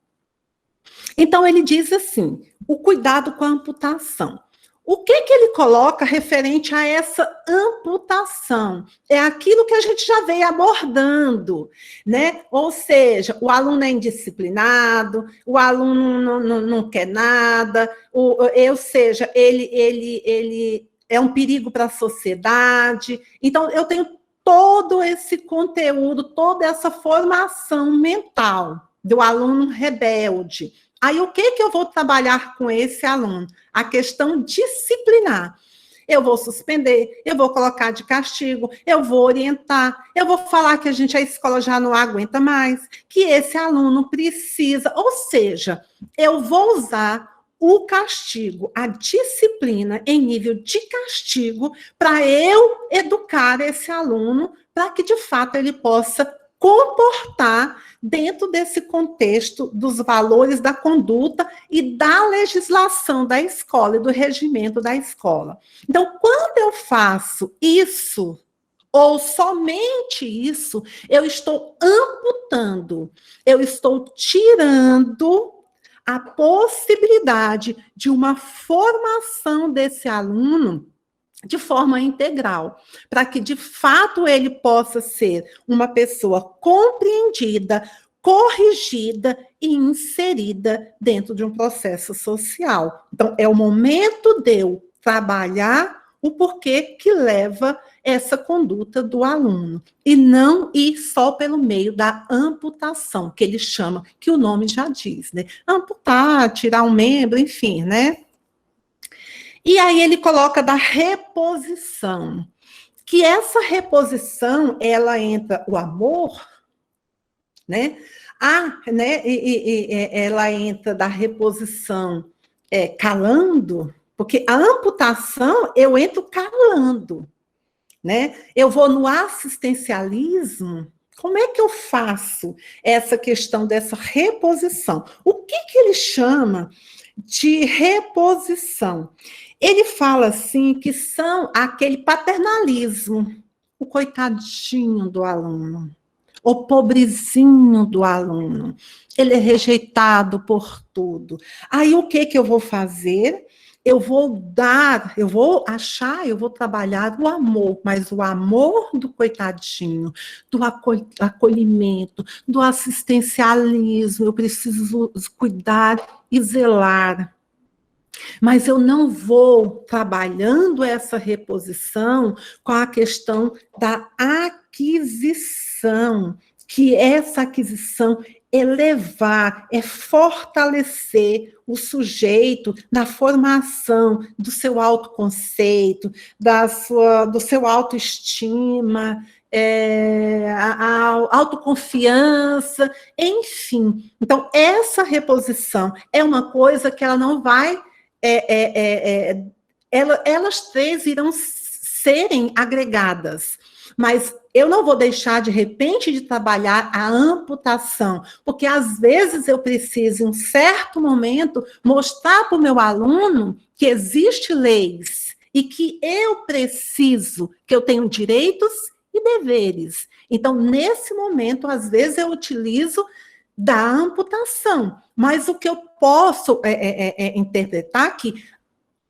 Então, ele diz assim, o cuidado com a amputação. O que ele coloca referente a essa amputação? É aquilo que a gente já veio abordando, né? Ou seja, o aluno é indisciplinado, o aluno não quer nada, ou seja, ele é um perigo para a sociedade. Então, eu tenho todo esse conteúdo, toda essa formação mental do aluno rebelde. Aí, o que eu vou trabalhar com esse aluno? A questão disciplinar. Eu vou suspender, eu vou colocar de castigo, eu vou orientar, eu vou falar que a escola já não aguenta mais, que esse aluno precisa, ou seja, eu vou usar o castigo, a disciplina em nível de castigo, para eu educar esse aluno, para que, de fato, ele possa comportar dentro desse contexto dos valores da conduta e da legislação da escola e do regimento da escola. Então, quando eu faço isso, ou somente isso, eu estou amputando, eu estou tirando a possibilidade de uma formação desse aluno de forma integral, para que, de fato, ele possa ser uma pessoa compreendida, corrigida e inserida dentro de um processo social. Então, é o momento de eu trabalhar o porquê que leva essa conduta do aluno, e não ir só pelo meio da amputação, que ele chama, que o nome já diz, né? Amputar, tirar um membro, enfim, né? E aí ele coloca da reposição, que essa reposição, ela entra o amor, né? Ela entra da reposição calando, porque a amputação eu entro calando, né? Eu vou no assistencialismo. Como é que eu faço essa questão dessa reposição? O que ele chama de reposição? Ele fala assim que são aquele paternalismo, o coitadinho do aluno, o pobrezinho do aluno, ele é rejeitado por tudo. Aí o que eu vou fazer? Eu vou trabalhar o amor, mas o amor do coitadinho, do acolhimento, do assistencialismo, eu preciso cuidar e zelar. Mas eu não vou trabalhando essa reposição com a questão da aquisição, que essa aquisição elevar, fortalecer o sujeito na formação do seu autoconceito, do seu autoestima, a autoconfiança, enfim. Então, essa reposição é uma coisa que ela não vai... elas três irão serem agregadas, mas eu não vou deixar, de repente, de trabalhar a amputação, porque, às vezes, eu preciso, em um certo momento, mostrar para o meu aluno que existem leis e que eu preciso, que eu tenho direitos e deveres. Então, nesse momento, às vezes, eu utilizo da amputação, mas o que eu posso interpretar aqui,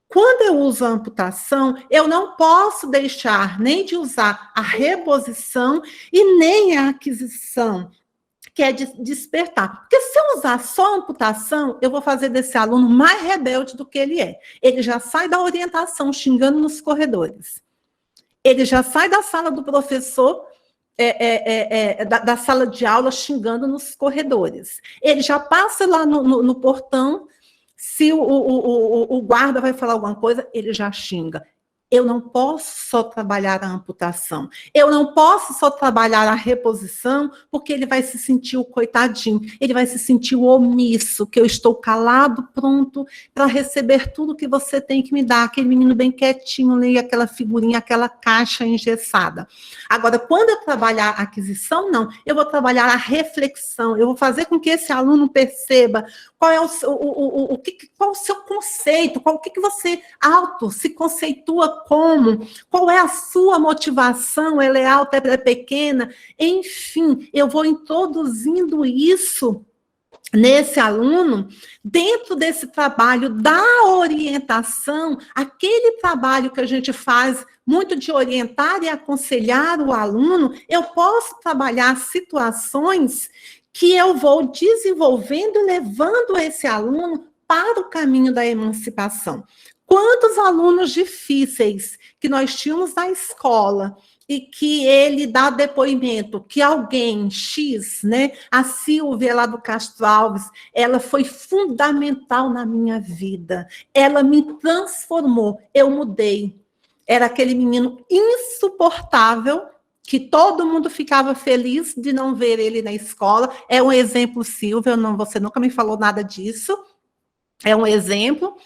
quando eu uso a amputação, eu não posso deixar nem de usar a reposição e nem a aquisição, que é de despertar. Porque se eu usar só a amputação, eu vou fazer desse aluno mais rebelde do que ele é. Ele já sai da orientação xingando nos corredores. Ele já sai da sala do professor, da sala de aula, xingando nos corredores. Ele já passa lá no portão. Se o guarda vai falar alguma coisa, ele já xinga. Eu não posso só trabalhar a amputação. Eu não posso só trabalhar a reposição, porque ele vai se sentir o coitadinho, ele vai se sentir o omisso, que eu estou calado, pronto para receber tudo que você tem que me dar. Aquele menino bem quietinho, leia aquela figurinha, aquela caixa engessada. Agora, quando eu trabalhar a aquisição, não. Eu vou trabalhar a reflexão, eu vou fazer com que esse aluno perceba qual é qual o seu conceito, o que você se conceitua como, qual é a sua motivação, ela é alta, ela é pequena, enfim, eu vou introduzindo isso nesse aluno, dentro desse trabalho da orientação, aquele trabalho que a gente faz muito de orientar e aconselhar o aluno, eu posso trabalhar situações que eu vou desenvolvendo e levando esse aluno para o caminho da emancipação. Quantos alunos difíceis que nós tínhamos na escola e que ele dá depoimento que alguém X, né, a Silvia lá do Castro Alves, ela foi fundamental na minha vida, ela me transformou, eu mudei. Era aquele menino insuportável, que todo mundo ficava feliz de não ver ele na escola. É um exemplo, Silvia, você nunca me falou nada disso. É um exemplo.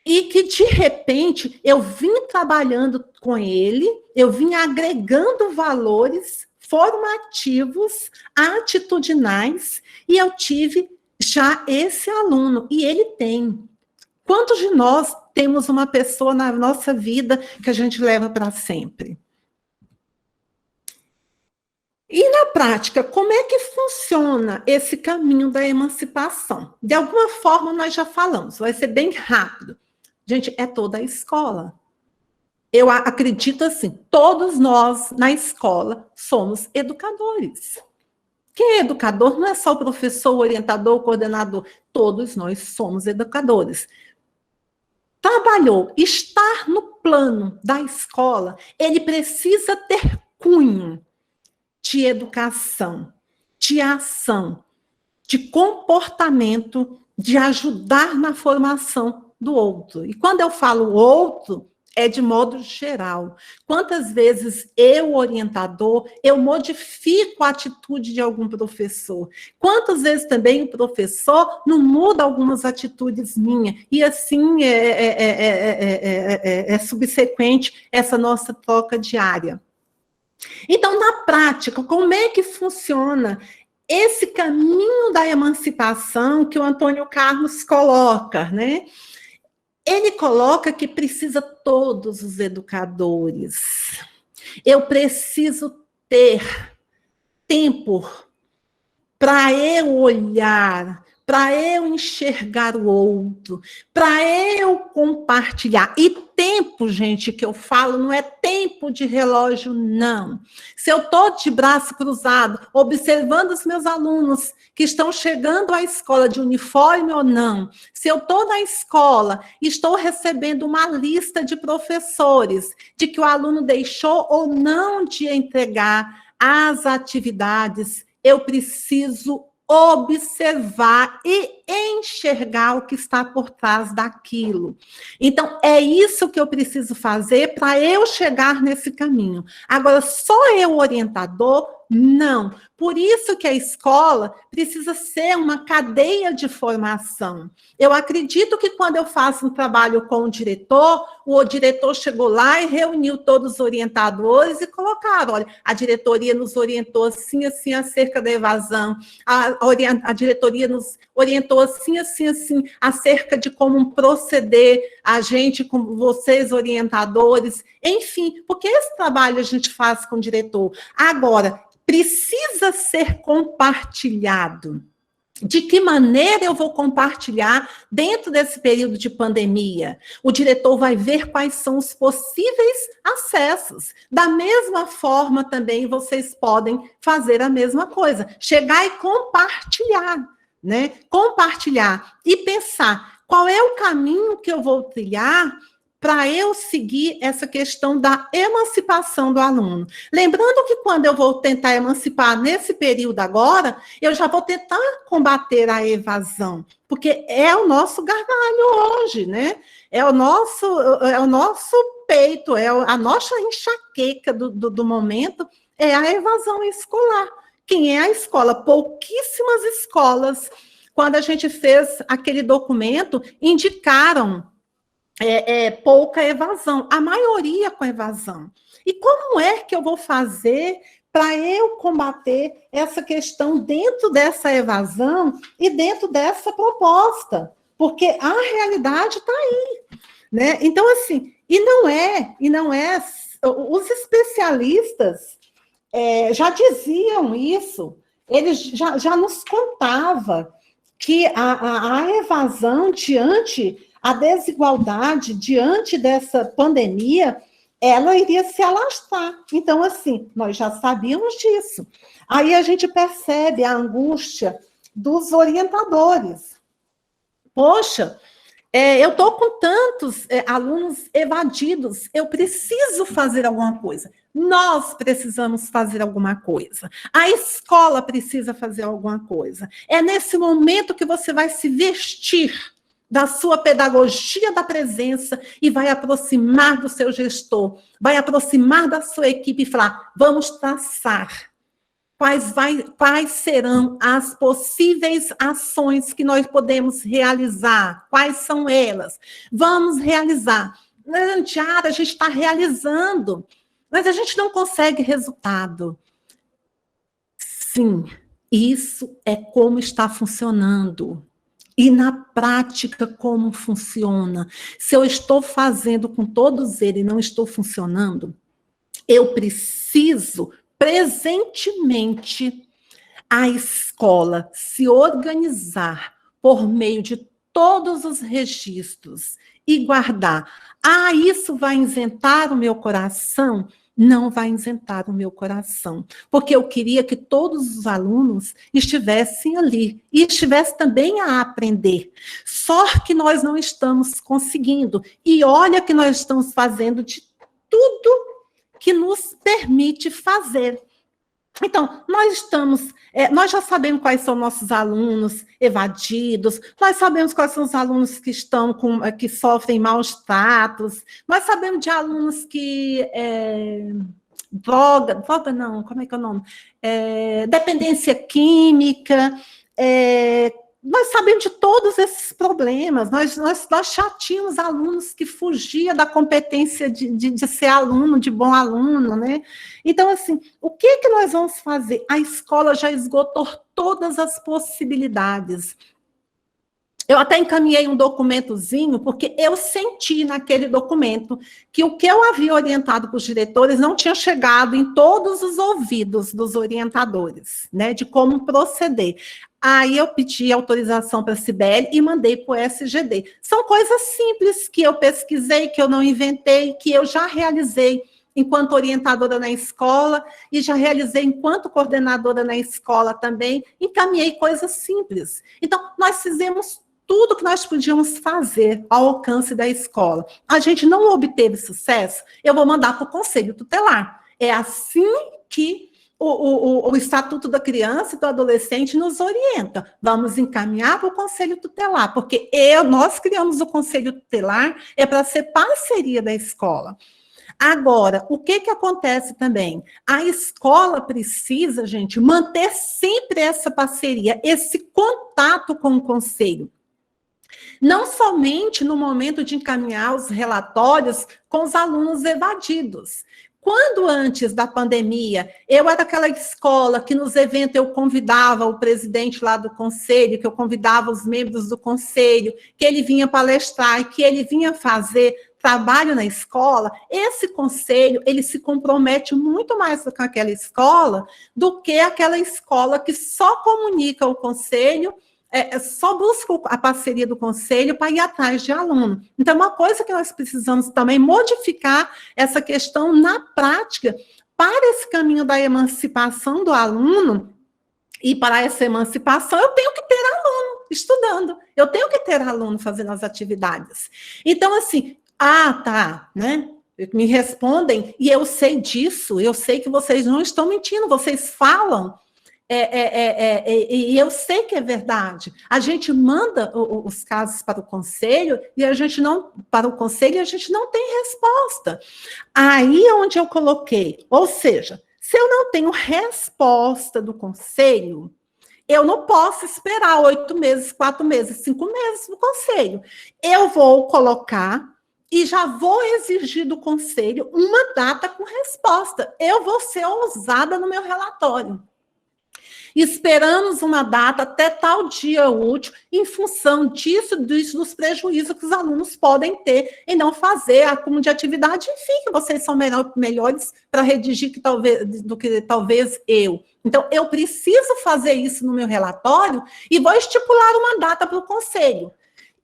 E que, de repente, eu vim trabalhando com ele, eu vim agregando valores formativos, atitudinais, e eu tive já esse aluno, e ele tem. Quantos de nós temos uma pessoa na nossa vida que a gente leva para sempre? E na prática, como é que funciona esse caminho da emancipação? De alguma forma, nós já falamos, vai ser bem rápido. Gente, é toda a escola. Eu acredito assim, todos nós na escola somos educadores. Quem é educador não é só o professor, o orientador, o coordenador. Todos nós somos educadores. trabalhou, estar no plano da escola, ele precisa ter cunho de educação, de ação, de comportamento, de ajudar na formação do outro. E quando eu falo outro, é de modo geral. Quantas vezes eu, orientador, eu modifico a atitude de algum professor? Quantas vezes também o professor não muda algumas atitudes minhas? E assim é subsequente essa nossa troca diária. Então, na prática, como é que funciona esse caminho da emancipação que o Antônio Carlos coloca, né? Ele coloca que precisa todos os educadores. Eu preciso ter tempo para eu olhar, para eu enxergar o outro, para eu compartilhar. E tempo, gente, que eu falo, não é tempo de relógio, não. Se eu estou de braço cruzado, observando os meus alunos que estão chegando à escola de uniforme ou não, se eu estou na escola e estou recebendo uma lista de professores de que o aluno deixou ou não de entregar as atividades, eu preciso observar e enxergar o que está por trás daquilo. Então, é isso que eu preciso fazer para eu chegar nesse caminho. Agora, só eu, orientador, não. Por isso que a escola precisa ser uma cadeia de formação. Eu acredito que quando eu faço um trabalho com o diretor chegou lá e reuniu todos os orientadores e colocaram, olha, a diretoria nos orientou assim, assim, acerca da evasão, a diretoria nos orientou assim, assim, assim, acerca de como proceder a gente, com vocês, orientadores, enfim, porque esse trabalho a gente faz com o diretor. Agora, precisa ser compartilhado. De que maneira eu vou compartilhar dentro desse período de pandemia? O diretor vai ver quais são os possíveis acessos. Da mesma forma, também, vocês podem fazer a mesma coisa. Chegar e compartilhar, né? Compartilhar e pensar qual é o caminho que eu vou trilhar para eu seguir essa questão da emancipação do aluno. Lembrando que quando eu vou tentar emancipar nesse período agora, eu já vou tentar combater a evasão, porque é o nosso gargalho hoje, né? É o nosso peito, é a nossa enxaqueca do momento, é a evasão escolar. Quem é a escola? Pouquíssimas escolas, quando a gente fez aquele documento, indicaram pouca evasão, a maioria com evasão. E como é que eu vou fazer para eu combater essa questão dentro dessa evasão e dentro dessa proposta? Porque a realidade está aí, né? Então, assim, e não é, os especialistas já diziam isso, eles já nos contavam que a evasão diante a desigualdade diante dessa pandemia, ela iria se alastrar. Então, assim, nós já sabíamos disso. Aí a gente percebe a angústia dos orientadores. Poxa, eu estou com tantos alunos evadidos, eu preciso fazer alguma coisa. Nós precisamos fazer alguma coisa. A escola precisa fazer alguma coisa. É nesse momento que você vai se vestir da sua pedagogia da presença e vai aproximar do seu gestor, vai aproximar da sua equipe e falar, vamos traçar quais serão as possíveis ações que nós podemos realizar, quais são elas, vamos realizar. Diário, a gente está realizando, mas a gente não consegue resultado. Sim, isso é como está funcionando. E na prática, como funciona? Se eu estou fazendo com todos eles e não estou funcionando, eu preciso, presentemente, a escola se organizar por meio de todos os registros e guardar. Isso vai isentar o meu coração? Não vai isentar o meu coração, porque eu queria que todos os alunos estivessem ali e estivessem também a aprender. Só que nós não estamos conseguindo. E olha que nós estamos fazendo de tudo que nos permite fazer. Então, nós já sabemos quais são nossos alunos evadidos, nós sabemos quais são os alunos que sofrem maus tratos, nós sabemos de alunos que droga não, como é que é o nome? Dependência química, nós sabemos de todos esses problemas, nós já tínhamos alunos que fugiam da competência de ser aluno, de bom aluno, né? Então, assim, o que nós vamos fazer? A escola já esgotou todas as possibilidades. Eu até encaminhei um documentozinho, porque eu senti naquele documento que o que eu havia orientado para os diretores não tinha chegado em todos os ouvidos dos orientadores, né, de como proceder. Aí eu pedi autorização para a Cibele e mandei para o SGD. São coisas simples que eu pesquisei, que eu não inventei, que eu já realizei enquanto orientadora na escola e já realizei enquanto coordenadora na escola também, encaminhei coisas simples. Então, nós fizemos tudo que nós podíamos fazer ao alcance da escola. A gente não obteve sucesso, eu vou mandar para o Conselho Tutelar. É assim que o Estatuto da Criança e do Adolescente nos orienta. Vamos encaminhar para o Conselho Tutelar, porque nós criamos o Conselho Tutelar, é para ser parceria da escola. Agora, o que acontece também? A escola precisa, gente, manter sempre essa parceria, esse contato com o conselho. Não somente no momento de encaminhar os relatórios com os alunos evadidos. Quando antes da pandemia, eu era aquela escola que nos eventos eu convidava o presidente lá do conselho, que eu convidava os membros do conselho, que ele vinha palestrar e que ele vinha fazer trabalho na escola, esse conselho, ele se compromete muito mais com aquela escola do que aquela escola que só comunica o conselho, só busca a parceria do conselho para ir atrás de aluno. Então, uma coisa que nós precisamos também modificar essa questão na prática para esse caminho da emancipação do aluno, e para essa emancipação eu tenho que ter aluno estudando, eu tenho que ter aluno fazendo as atividades. Então, assim, tá, né? Me respondem, e eu sei disso, eu sei que vocês não estão mentindo, vocês falam, e eu sei que é verdade. A gente manda os casos para o conselho e a gente não tem resposta. Aí é onde eu coloquei, ou seja, se eu não tenho resposta do conselho, eu não posso esperar 8 meses, 4 meses, 5 meses do conselho. Eu vou colocar e já vou exigir do conselho uma data com resposta. Eu vou ser ousada no meu relatório. Esperamos uma data até tal dia útil, em função disso, dos prejuízos que os alunos podem ter em não fazer acúmulo de atividade. Enfim, que vocês são melhores para redigir do que talvez eu. Então, eu preciso fazer isso no meu relatório e vou estipular uma data para o conselho.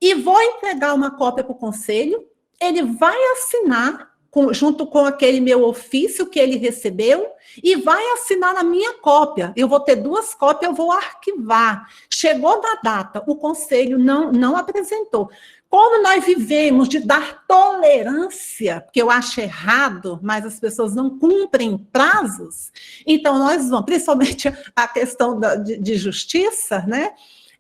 E vou entregar uma cópia para o conselho, ele vai assinar junto com aquele meu ofício que ele recebeu, e vai assinar na minha cópia. Eu vou ter 2 cópias, eu vou arquivar. Chegou na data, o conselho não apresentou. Como nós vivemos de dar tolerância, porque eu acho errado, mas as pessoas não cumprem prazos, então nós vamos, principalmente a questão de justiça, né?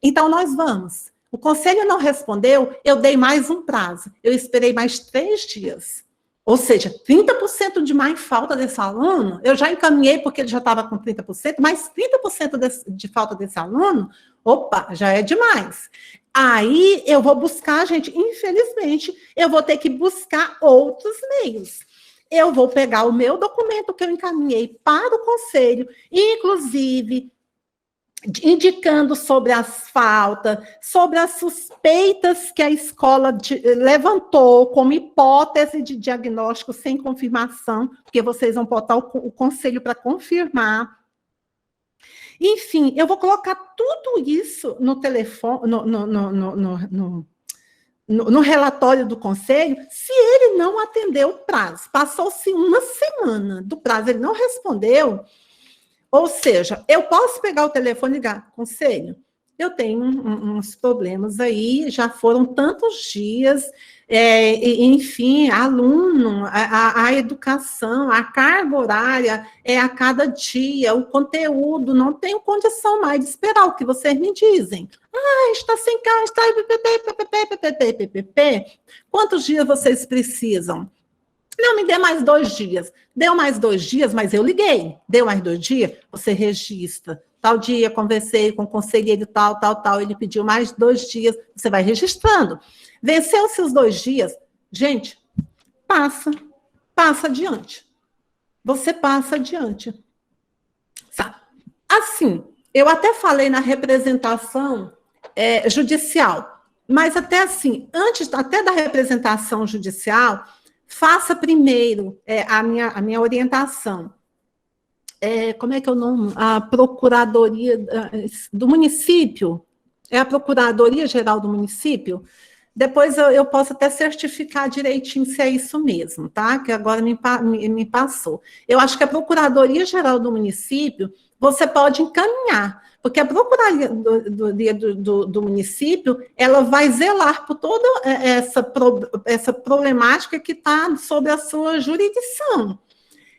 Então nós vamos. O conselho não respondeu, eu dei mais um prazo. Eu esperei mais 3 dias. Ou seja, 30% de mais falta desse aluno, eu já encaminhei porque ele já estava com 30%, mas 30% de falta desse aluno, opa, já é demais. Aí eu vou buscar, gente, infelizmente, eu vou ter que buscar outros meios. Eu vou pegar o meu documento que eu encaminhei para o conselho, inclusive indicando sobre as faltas, sobre as suspeitas que a escola levantou como hipótese de diagnóstico sem confirmação, porque vocês vão botar o conselho para confirmar. Enfim, eu vou colocar tudo isso no telefone, no relatório do conselho. Se ele não atendeu o prazo, passou-se 1 semana do prazo, ele não respondeu. Ou seja, eu posso pegar o telefone e ligar, conselho, eu tenho uns problemas aí, já foram tantos dias, enfim, aluno, a educação, a carga horária é a cada dia, o conteúdo, não tenho condição mais de esperar o que vocês me dizem. Ah, está sem carro, está... Quantos dias vocês precisam? Não, me dê mais 2 dias. Deu mais 2 dias, mas eu liguei. Deu mais 2 dias, você registra. Tal dia, conversei com o conselheiro tal, ele pediu mais 2 dias, você vai registrando. Venceu-se os 2 dias, gente, passa adiante. Você passa adiante. Assim, eu até falei na representação judicial, mas até assim, antes até da representação judicial, faça primeiro a minha orientação. Como é que é o nome? A Procuradoria do Município, é a Procuradoria-Geral do Município. Depois eu posso até certificar direitinho se é isso mesmo, tá? Que agora me passou. Eu acho que a Procuradoria-Geral do Município, você pode encaminhar, porque a Procuradoria do Município, ela vai zelar por toda essa problemática que está sobre a sua jurisdição.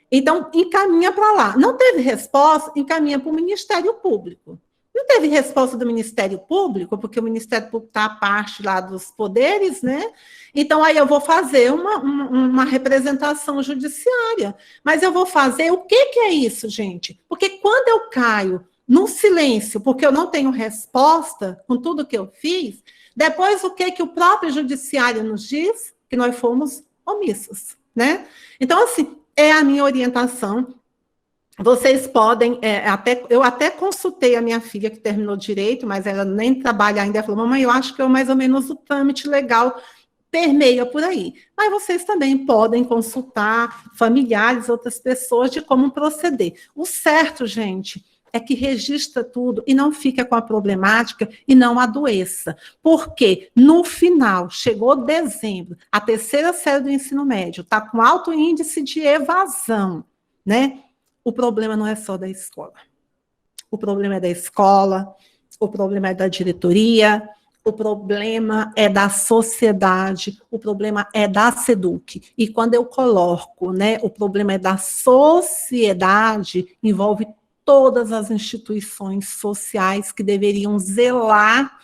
Então, encaminha para lá. Não teve resposta, encaminha para o Ministério Público. Não teve resposta do Ministério Público, porque o Ministério Público está à parte lá dos poderes, né? Então, aí eu vou fazer uma representação judiciária. Mas eu vou fazer... O que é isso, gente? Porque quando eu caio no silêncio, porque eu não tenho resposta com tudo que eu fiz, depois o que o próprio judiciário nos diz? Que nós fomos omissos, né? Então, assim, é a minha orientação. Vocês podem, eu até consultei a minha filha que terminou direito, mas ela nem trabalha ainda, ela falou, mamãe, eu acho que mais ou menos o trâmite legal permeia por aí. Mas vocês também podem consultar familiares, outras pessoas, de como proceder. O certo, gente, é que registra tudo e não fica com a problemática e não adoeça. Porque, no final, chegou dezembro, a 3ª série do ensino médio está com alto índice de evasão, né? O problema não é só da escola. O problema é da escola, o problema é da diretoria, o problema é da sociedade, o problema é da SEDUC. E quando eu coloco, né, o problema é da sociedade, envolve todas as instituições sociais que deveriam zelar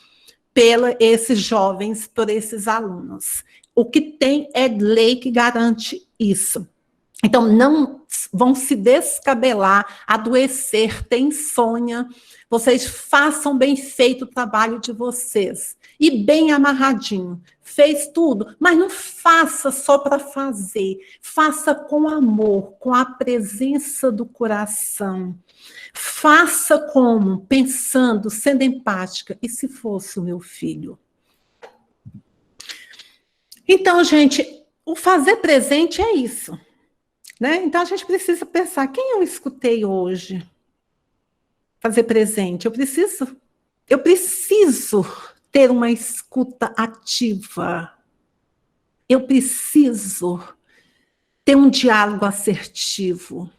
por esses jovens, por esses alunos. O que tem é lei que garante isso. Então, não vão se descabelar, adoecer, ter insônia. Vocês façam bem feito o trabalho de vocês. E bem amarradinho. Fez tudo, mas não faça só para fazer. Faça com amor, com a presença do coração. Faça como? Pensando, sendo empática. E se fosse o meu filho? Então, gente, o fazer presente é isso. Né? Então, a gente precisa pensar, quem eu escutei hoje? Fazer presente. Eu preciso ter uma escuta ativa. Eu preciso ter um diálogo assertivo.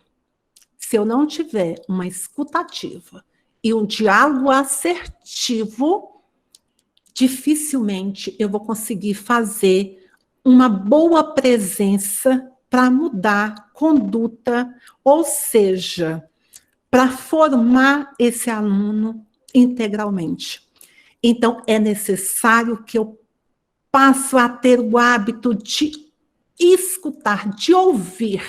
Se eu não tiver uma escuta ativa e um diálogo assertivo, dificilmente eu vou conseguir fazer uma boa presença para mudar conduta, ou seja, para formar esse aluno integralmente. Então, é necessário que eu passe a ter o hábito de escutar, de ouvir.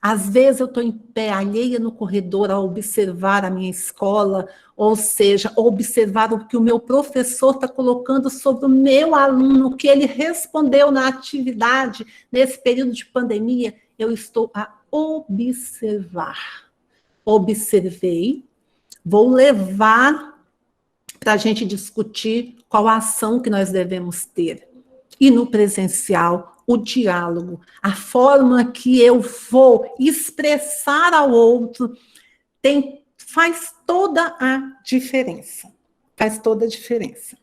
Às vezes eu estou em pé, alheia no corredor, a observar a minha escola, ou seja, observar o que o meu professor está colocando sobre o meu aluno, o que ele respondeu na atividade, nesse período de pandemia, eu estou a observar. Observei, vou levar para a gente discutir qual a ação que nós devemos ter. E no presencial, o diálogo, a forma que eu vou expressar ao outro, faz toda a diferença. Faz toda a diferença.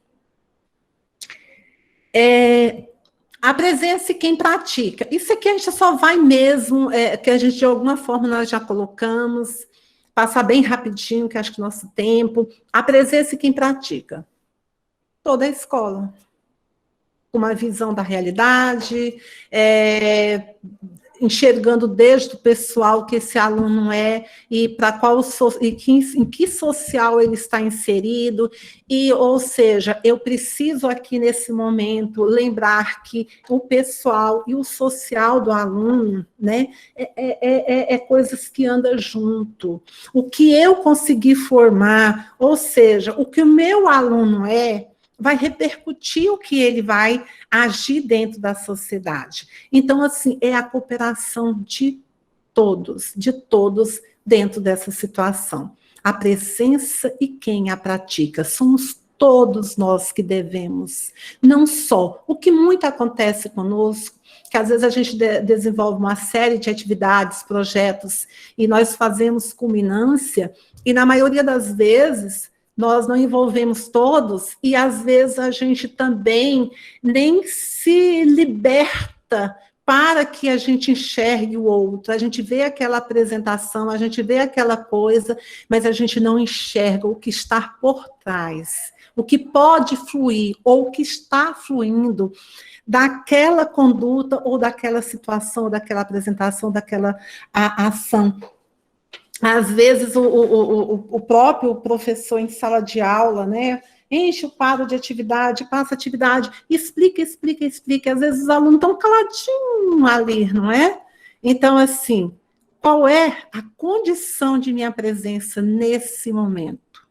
A presença e quem pratica. Isso aqui a gente só vai mesmo, que a gente de alguma forma nós já colocamos, passar bem rapidinho, que acho que nosso tempo. A presença e quem pratica. Toda a escola. Uma visão da realidade, enxergando desde o pessoal que esse aluno é e para qual em que social ele está inserido, ou seja, eu preciso aqui nesse momento lembrar que o pessoal e o social do aluno, né, coisas que andam junto. O que eu consegui formar, ou seja, o que o meu aluno vai repercutir o que ele vai agir dentro da sociedade. Então, assim, é a cooperação de todos dentro dessa situação. A presença e quem a pratica, somos todos nós que devemos, não só. O que muito acontece conosco, que às vezes a gente desenvolve uma série de atividades, projetos, e nós fazemos culminância, e na maioria das vezes nós não envolvemos todos, e às vezes a gente também nem se liberta para que a gente enxergue o outro. A gente vê aquela apresentação, a gente vê aquela coisa, mas a gente não enxerga o que está por trás, o que pode fluir, ou o que está fluindo daquela conduta, ou daquela situação, daquela apresentação, daquela ação. Às vezes, o próprio professor em sala de aula, né, enche o quadro de atividade, passa atividade, explica. Às vezes, os alunos estão caladinhos ali, não é? Então, assim, qual é a condição de minha presença nesse momento?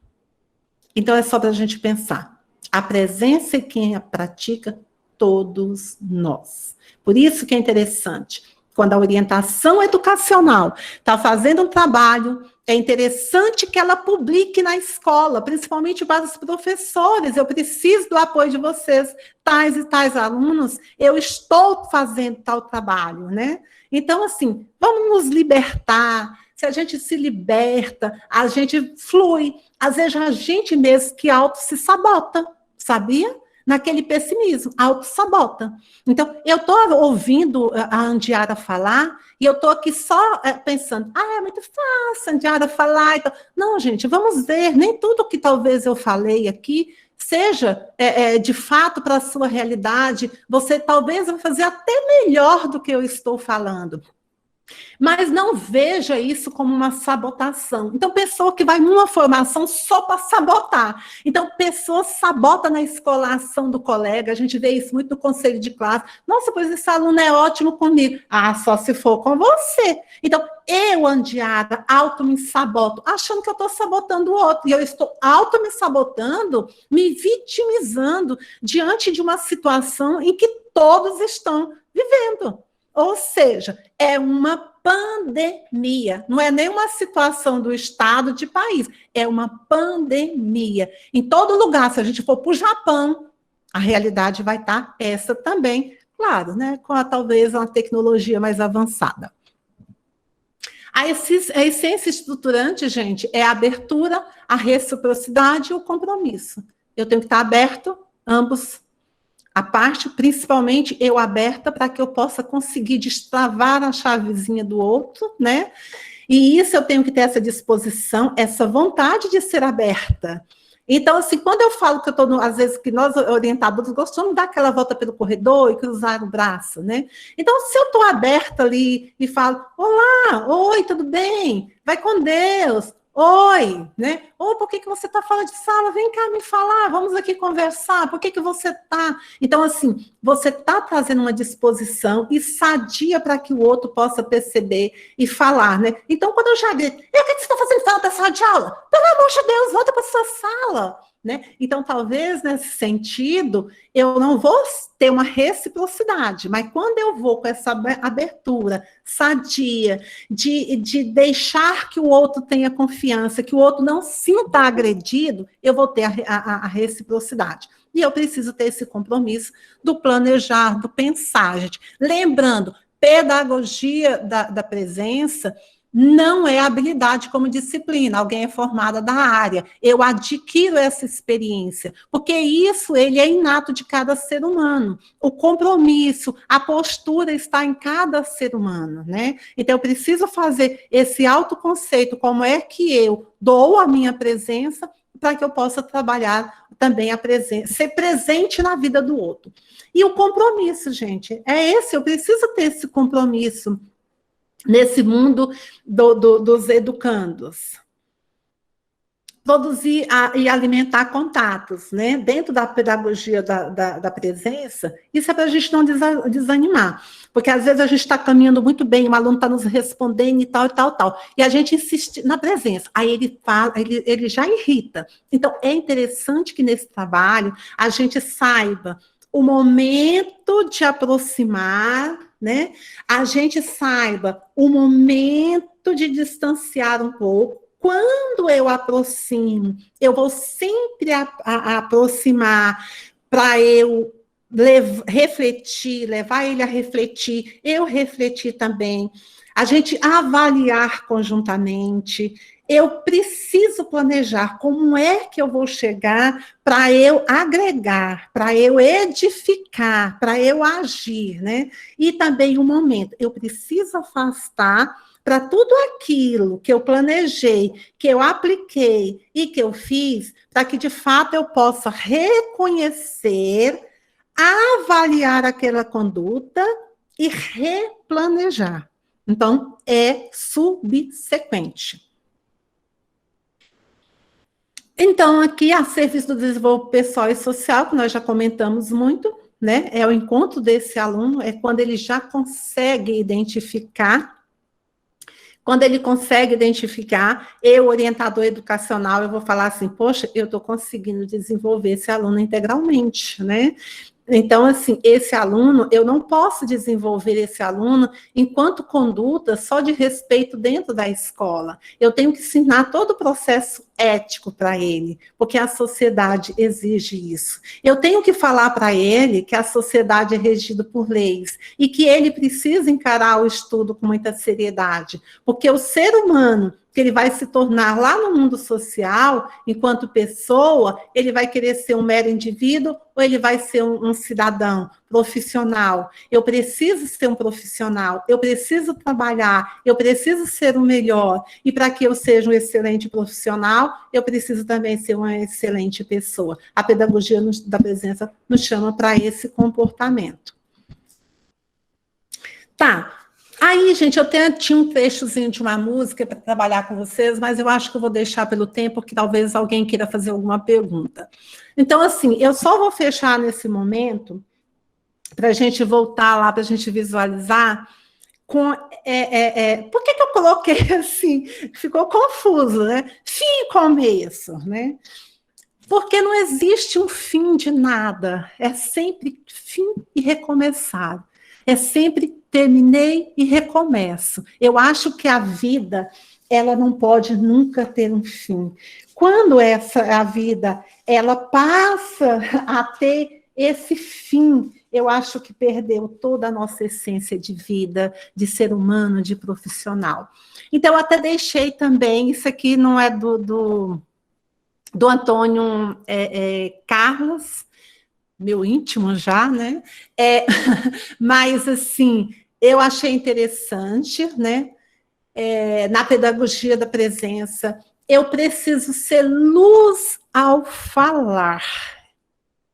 Então, é só para a gente pensar. A presença e quem a pratica, todos nós. Por isso que é interessante. Quando a orientação educacional está fazendo um trabalho, é interessante que ela publique na escola, principalmente para os professores. Eu preciso do apoio de vocês, tais e tais alunos, eu estou fazendo tal trabalho, né? Então, assim, vamos nos libertar. Se a gente se liberta, a gente flui. Às vezes, a gente mesmo que auto se sabota, sabia? Naquele pessimismo, auto-sabota. Então, eu estou ouvindo a Andiara falar e eu estou aqui só pensando, é muito fácil a Andiara falar. Então, não, gente, vamos ver, nem tudo que talvez eu falei aqui seja de fato para a sua realidade, você talvez vai fazer até melhor do que eu estou falando. Mas não veja isso como uma sabotação. Então, pessoa que vai numa formação só para sabotar. Então, pessoa sabota na escola a ação do colega, a gente vê isso muito no conselho de classe. Nossa, pois esse aluno é ótimo comigo. Só se for com você. Então, eu, Andiara, me saboto, achando que eu estou sabotando o outro. E eu estou me sabotando, me vitimizando diante de uma situação em que todos estão vivendo. Ou seja, é uma pandemia, não é nem uma situação do estado, de país, é uma pandemia. Em todo lugar, se a gente for para o Japão, a realidade vai estar essa também, claro, né, com talvez uma tecnologia mais avançada. A essência estruturante, gente, é a abertura, a reciprocidade e o compromisso. Eu tenho que estar aberto, ambos. A parte, principalmente, eu aberta para que eu possa conseguir destravar a chavezinha do outro, né? E isso eu tenho que ter essa disposição, essa vontade de ser aberta. Então, assim, quando eu falo que eu estou, às vezes, que nós orientadores gostamos de dar aquela volta pelo corredor e cruzar o braço, né? Então, se eu estou aberta ali e falo, olá, oi, tudo bem? Vai com Deus. Oi, né? Por que você está fora de sala? Vem cá me falar, vamos aqui conversar. Por que você está? Então, assim, você está trazendo uma disposição e sadia para que o outro possa perceber e falar, né? Então, quando eu já grito, o que você está fazendo fora da sala de aula? Pelo amor de Deus, volta para sua sala. Né? Então, talvez, nesse sentido, eu não vou ter uma reciprocidade, mas quando eu vou com essa abertura sadia, de deixar que o outro tenha confiança, que o outro não sinta agredido, eu vou ter a reciprocidade. E eu preciso ter esse compromisso do planejar, do pensar, gente. Lembrando, pedagogia da presença não é habilidade como disciplina. Alguém é formada da área. Eu adquiro essa experiência, porque isso ele é inato de cada ser humano. O compromisso, a postura está em cada ser humano, né? Então, eu preciso fazer esse autoconceito, como é que eu dou a minha presença para que eu possa trabalhar também a presença, ser presente na vida do outro. E o compromisso, gente, é esse, eu preciso ter esse compromisso nesse mundo dos educandos. Produzir e alimentar contatos, né? Dentro da pedagogia da presença, isso é para a gente não desanimar, porque às vezes a gente está caminhando muito bem, o aluno está nos respondendo e tal, e a gente insiste na presença, aí ele fala, ele já irrita. Então, é interessante que nesse trabalho a gente saiba o momento de aproximar, né? A gente saiba o momento de distanciar um pouco. Quando eu aproximo, eu vou sempre aproximar para eu refletir, levar ele a refletir, eu refletir também, a gente avaliar conjuntamente. Eu preciso planejar como é que eu vou chegar para eu agregar, para eu edificar, para eu agir, né? E também o momento, eu preciso afastar para tudo aquilo que eu planejei, que eu apliquei e que eu fiz, para que de fato eu possa reconhecer, avaliar aquela conduta e replanejar. Então, é subsequente. Então, aqui, a serviço do desenvolvimento pessoal e social, que nós já comentamos muito, né? É o encontro desse aluno, é quando ele já consegue identificar. Quando ele consegue identificar, eu, orientador educacional, eu vou falar assim, poxa, eu estou conseguindo desenvolver esse aluno integralmente, né? Então, assim, esse aluno, eu não posso desenvolver esse aluno enquanto conduta só de respeito dentro da escola. Eu tenho que ensinar todo o processo ético para ele, porque a sociedade exige isso. Eu tenho que falar para ele que a sociedade é regida por leis e que ele precisa encarar o estudo com muita seriedade, porque o ser humano que ele vai se tornar lá no mundo social, enquanto pessoa, ele vai querer ser um mero indivíduo ou ele vai ser um cidadão profissional. Eu preciso ser um profissional, eu preciso trabalhar, eu preciso ser o melhor. E para que eu seja um excelente profissional, eu preciso também ser uma excelente pessoa. A pedagogia da presença nos chama para esse comportamento. Tá. Aí, gente, eu tinha um trechozinho de uma música para trabalhar com vocês, mas eu acho que eu vou deixar pelo tempo, que talvez alguém queira fazer alguma pergunta. Então, assim, eu só vou fechar nesse momento, para a gente voltar lá, para a gente visualizar, com... por que eu coloquei assim? Ficou confuso, né? Fim e começo, né? Porque não existe um fim de nada, é sempre fim e recomeçar. É sempre terminei e recomeço. Eu acho que a vida, ela não pode nunca ter um fim. Quando a vida, ela passa a ter esse fim, eu acho que perdeu toda a nossa essência de vida, de ser humano, de profissional. Então, eu até deixei também, isso aqui não é do Antônio Carlos, meu íntimo já, né? Mas, assim, eu achei interessante, né? Na pedagogia da presença, eu preciso ser luz ao falar,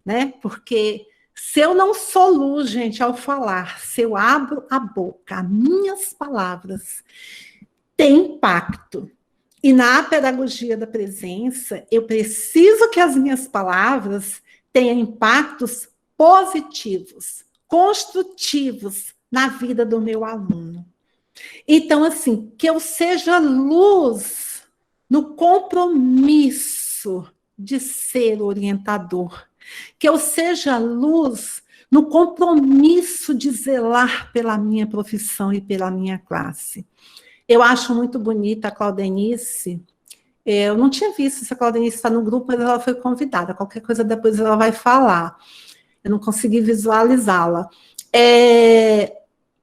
né? Porque se eu não sou luz, gente, ao falar, se eu abro a boca, minhas palavras têm impacto. E na pedagogia da presença, eu preciso que as minhas palavras tenha impactos positivos, construtivos na vida do meu aluno. Então, assim, que eu seja luz no compromisso de ser orientador, que eu seja luz no compromisso de zelar pela minha profissão e pela minha classe. Eu acho muito bonita a Claudenice. Eu não tinha visto se a Claudenice está no grupo, mas ela foi convidada. Qualquer coisa depois ela vai falar. Eu não consegui visualizá-la.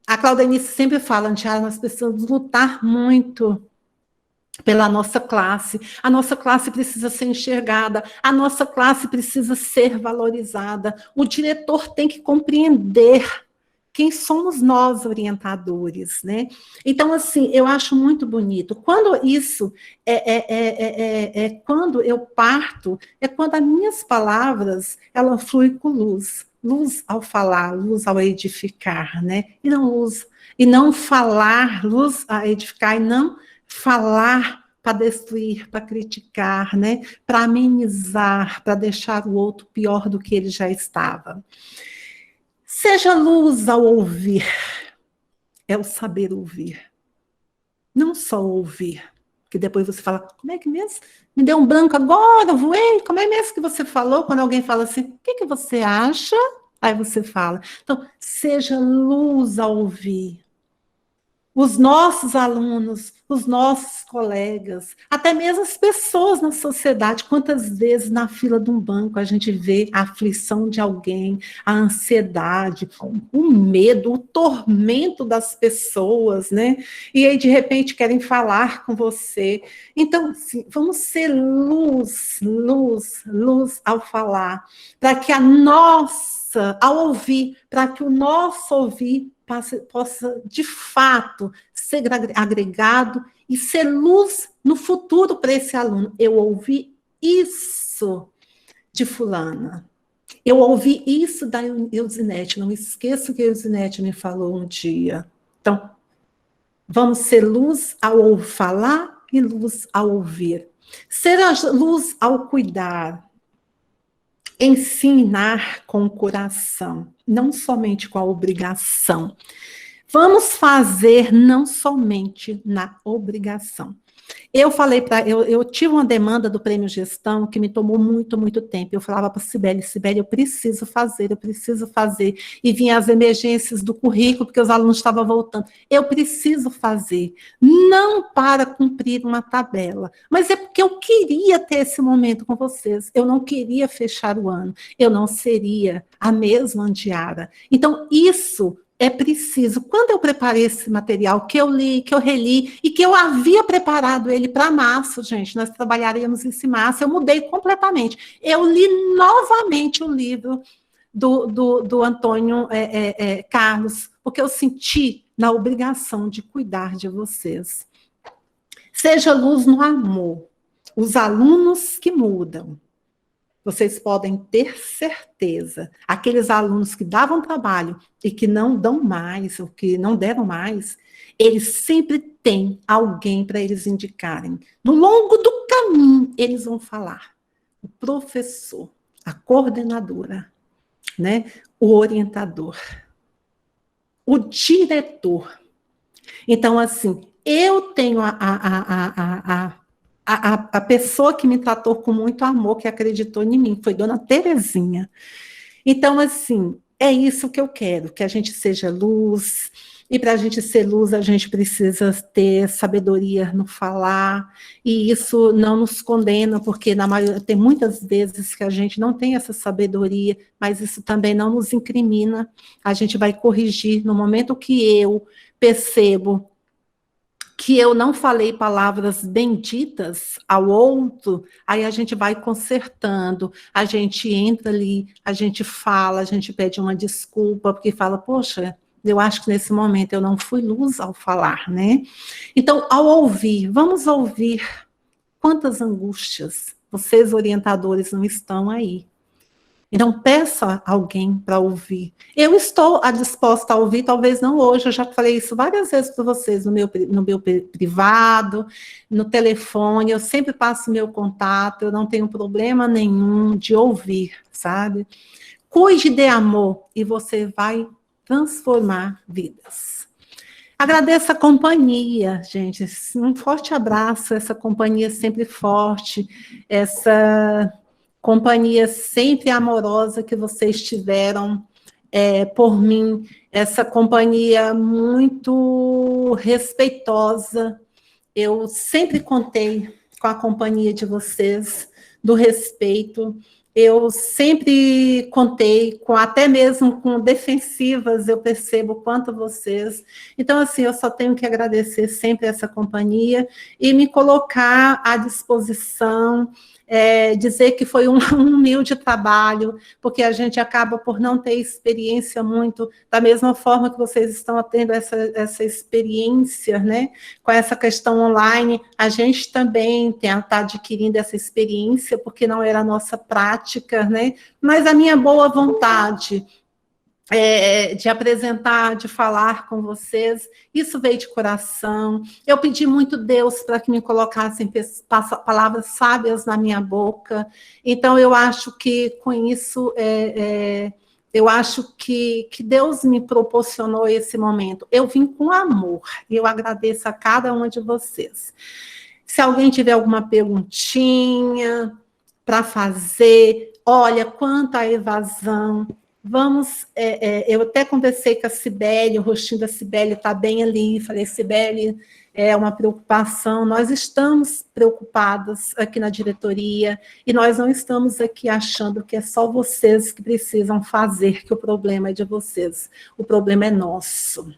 A Claudenice sempre fala, Tiara, nós precisamos lutar muito pela nossa classe. A nossa classe precisa ser enxergada, a nossa classe precisa ser valorizada. O diretor tem que compreender quem somos nós, orientadores, né? Então, assim, eu acho muito bonito. Quando isso quando eu parto, é quando as minhas palavras, ela flui com luz. Luz ao falar, luz ao edificar, né? E não falar, luz a edificar, e não falar para destruir, para criticar, né? Para amenizar, para deixar o outro pior do que ele já estava. Seja luz ao ouvir, é o saber ouvir. Não só ouvir, que depois você fala, como é que mesmo? Me deu um branco agora, voei, como é mesmo que você falou? Quando alguém fala assim, o que você acha? Aí você fala. Então, seja luz ao ouvir. Os nossos alunos, os nossos colegas, até mesmo as pessoas na sociedade, quantas vezes na fila de um banco a gente vê a aflição de alguém, a ansiedade, o medo, o tormento das pessoas, né? E aí, de repente, querem falar com você. Então, assim, vamos ser luz, luz, luz ao falar, para que a nossa, ao ouvir, para que o nosso ouvir possa, de fato, ser agregado e ser luz no futuro para esse aluno. Eu ouvi isso de fulana. Eu ouvi isso da Eusinete. Não esqueço que a Eusinete me falou um dia. Então, vamos ser luz ao falar e luz ao ouvir. Ser a luz ao cuidar. Ensinar com o coração, não somente com a obrigação. Vamos fazer não somente na obrigação. Eu tive uma demanda do Prêmio Gestão que me tomou muito, muito tempo. Eu falava para a Cibele, eu preciso fazer. E vinha as emergências do currículo, porque os alunos estavam voltando. Eu preciso fazer, não para cumprir uma tabela, mas é porque eu queria ter esse momento com vocês. Eu não queria fechar o ano. Eu não seria a mesma Andiara. Então, isso é preciso. Quando eu preparei esse material, que eu li, que eu reli, e que eu havia preparado ele para março, gente, nós trabalharíamos esse março, eu mudei completamente. Eu li novamente o livro do Antônio Carlos, porque eu senti na obrigação de cuidar de vocês. Seja luz no amor. Os alunos que mudam, vocês podem ter certeza, aqueles alunos que davam trabalho e que não dão mais, ou que não deram mais, eles sempre têm alguém para eles indicarem. No longo do caminho, eles vão falar. O professor, a coordenadora, né? O orientador, o diretor. Então, assim, eu tenho a pessoa que me tratou com muito amor, que acreditou em mim, foi Dona Terezinha. Então, assim, é isso que eu quero, que a gente seja luz, e para a gente ser luz, a gente precisa ter sabedoria no falar, e isso não nos condena, porque tem muitas vezes que a gente não tem essa sabedoria, mas isso também não nos incrimina, a gente vai corrigir no momento que eu percebo que eu não falei palavras benditas ao outro, aí a gente vai consertando, a gente entra ali, a gente fala, a gente pede uma desculpa, porque fala, poxa, eu acho que nesse momento eu não fui luz ao falar, né? Então, ao ouvir, vamos ouvir quantas angústias, vocês orientadores não estão aí. Então, peça alguém para ouvir. Eu estou disposta a ouvir, talvez não hoje, eu já falei isso várias vezes para vocês, no meu privado, no telefone, eu sempre passo meu contato, eu não tenho problema nenhum de ouvir, sabe? Cuide de amor e você vai transformar vidas. Agradeço a companhia, gente, um forte abraço, essa companhia sempre forte, essa companhia sempre amorosa que vocês tiveram por mim, essa companhia muito respeitosa. Eu sempre contei com a companhia de vocês, do respeito, Eu sempre contei com, até mesmo com defensivas, eu percebo o quanto vocês. Então, assim, eu só tenho que agradecer sempre essa companhia e me colocar à disposição, dizer que foi um humilde trabalho, porque a gente acaba por não ter experiência muito, da mesma forma que vocês estão tendo essa experiência, né, com essa questão online, a gente também está adquirindo essa experiência, porque não era a nossa prática, né, mas a minha boa vontade de apresentar, de falar com vocês, isso veio de coração. Eu pedi muito Deus para que me colocassem palavras sábias na minha boca. Então, eu acho que com isso, eu acho que Deus me proporcionou esse momento. Eu vim com amor, e eu agradeço a cada uma de vocês. Se alguém tiver alguma perguntinha para fazer, olha, quanto à evasão, vamos, eu até conversei com a Cibele, o rostinho da Cibele está bem ali, falei, Cibele, é uma preocupação, nós estamos preocupadas aqui na diretoria, e nós não estamos aqui achando que é só vocês que precisam fazer, que o problema é de vocês, o problema é nosso,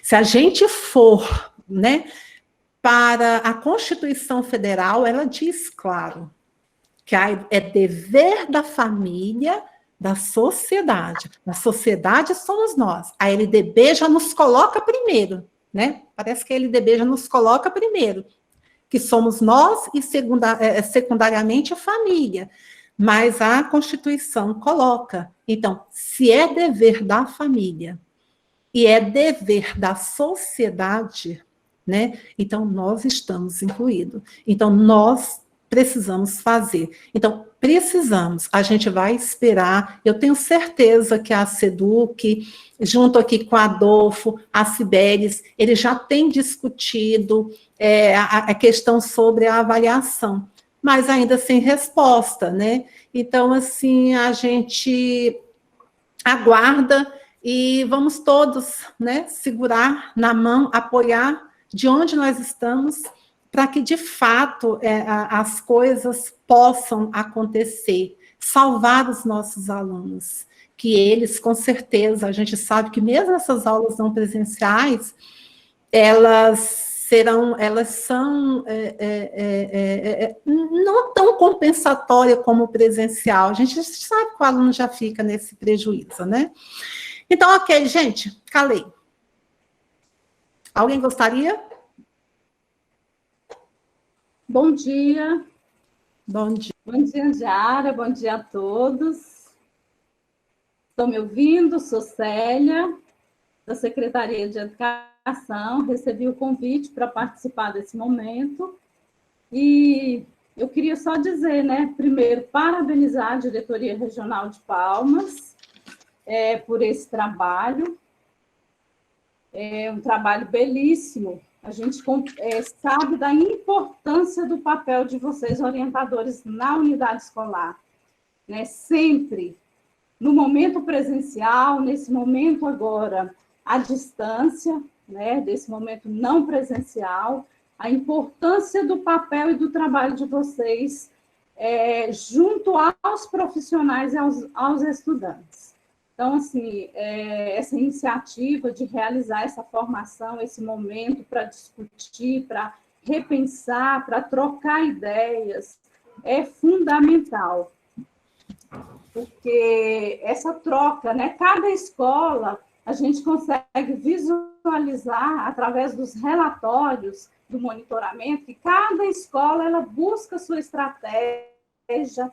Se a gente for, né, para a Constituição Federal, ela diz, claro, que é dever da família, da sociedade. Na sociedade somos nós. A LDB já nos coloca primeiro, né? Parece que a LDB já nos coloca primeiro, que somos nós e secundariamente a família. Mas a Constituição coloca. Então, se é dever da família e é dever da sociedade, né? Então, nós estamos incluídos. Então, nós precisamos fazer. Então, a gente vai esperar, eu tenho certeza que a SEDUC, junto aqui com a Adolfo, a Cibeles, eles já têm discutido a questão sobre a avaliação, mas ainda sem resposta, né? Então, assim, a gente aguarda e vamos todos, né, segurar na mão, apoiar de onde nós estamos, para que, de fato, as coisas possam acontecer, salvar os nossos alunos, que eles, com certeza, a gente sabe que mesmo essas aulas não presenciais, elas são não tão compensatórias como o presencial, a gente sabe que o aluno já fica nesse prejuízo, né? Então, ok, gente, calei. Alguém gostaria? Bom dia. Bom dia. Bom dia, Andiara. Bom dia a todos. Estão me ouvindo? Sou Célia, da Secretaria de Educação. Recebi o convite para participar desse momento. E eu queria só dizer, né, primeiro, parabenizar a Diretoria Regional de Palmas por esse trabalho. É um trabalho belíssimo. A gente sabe da importância do papel de vocês, orientadores, na unidade escolar. Né? Sempre, no momento presencial, nesse momento agora, à distância, né? Desse momento não presencial, a importância do papel e do trabalho de vocês junto aos profissionais e aos estudantes. Então, assim, essa iniciativa de realizar essa formação, esse momento para discutir, para repensar, para trocar ideias, é fundamental. Porque essa troca, né? Cada escola, a gente consegue visualizar, através dos relatórios do monitoramento, que cada escola ela busca sua estratégia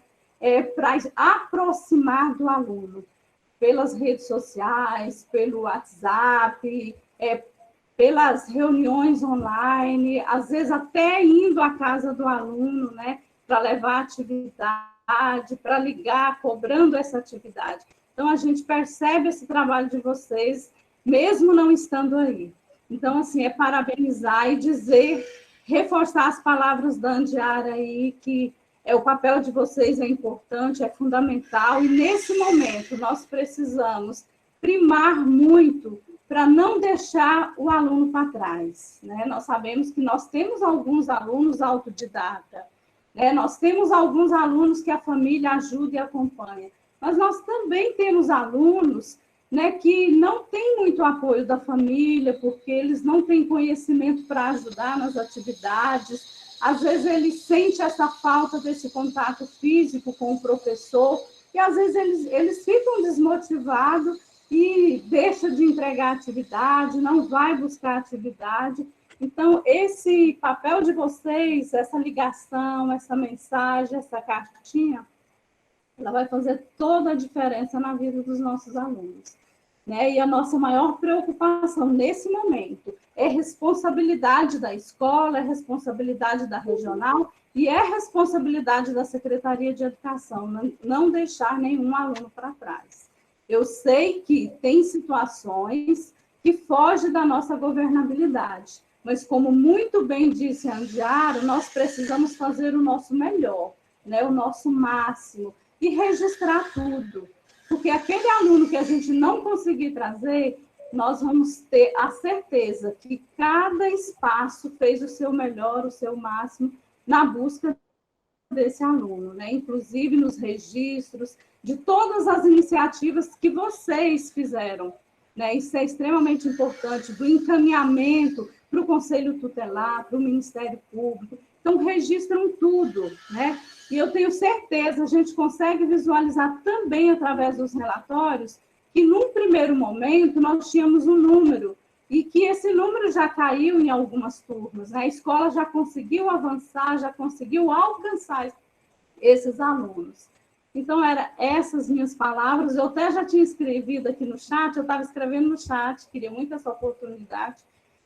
para aproximar do aluno. Pelas redes sociais, pelo WhatsApp, pelas reuniões online, às vezes até indo à casa do aluno, né, para levar atividade, para ligar, cobrando essa atividade. Então, a gente percebe esse trabalho de vocês, mesmo não estando aí. Então, assim, parabenizar e dizer, reforçar as palavras da Andiara aí, que o papel de vocês é importante, é fundamental, e nesse momento nós precisamos primar muito para não deixar o aluno para trás. Né? Nós sabemos que nós temos alguns alunos autodidata, né? Nós temos alguns alunos que a família ajuda e acompanha, mas nós também temos alunos, né, que não têm muito apoio da família, porque eles não têm conhecimento para ajudar nas atividades. Às vezes ele sente essa falta desse contato físico com o professor, e às vezes eles ficam desmotivados e deixam de entregar atividade, não vai buscar atividade. Então, esse papel de vocês, essa ligação, essa mensagem, essa cartinha, ela vai fazer toda a diferença na vida dos nossos alunos, né? E a nossa maior preocupação nesse momento é responsabilidade da escola, é responsabilidade da regional e é responsabilidade da Secretaria de Educação, não deixar nenhum aluno para trás. Eu sei que tem situações que fogem da nossa governabilidade, mas como muito bem disse a Andiara, nós precisamos fazer o nosso melhor, né? O nosso máximo, e registrar tudo. Porque aquele aluno que a gente não conseguir trazer, nós vamos ter a certeza que cada espaço fez o seu melhor, o seu máximo, na busca desse aluno, né? Inclusive nos registros de todas as iniciativas que vocês fizeram, né? Isso é extremamente importante, do encaminhamento para o Conselho Tutelar, para o Ministério Público. Então, registram tudo, né? E eu tenho certeza, a gente consegue visualizar também através dos relatórios, que num primeiro momento nós tínhamos um número, e que esse número já caiu em algumas turmas, né? A escola já conseguiu avançar, já conseguiu alcançar esses alunos. Então, eram essas minhas palavras. Eu até já tinha escrevido aqui no chat, eu estava escrevendo no chat, queria muito essa oportunidade,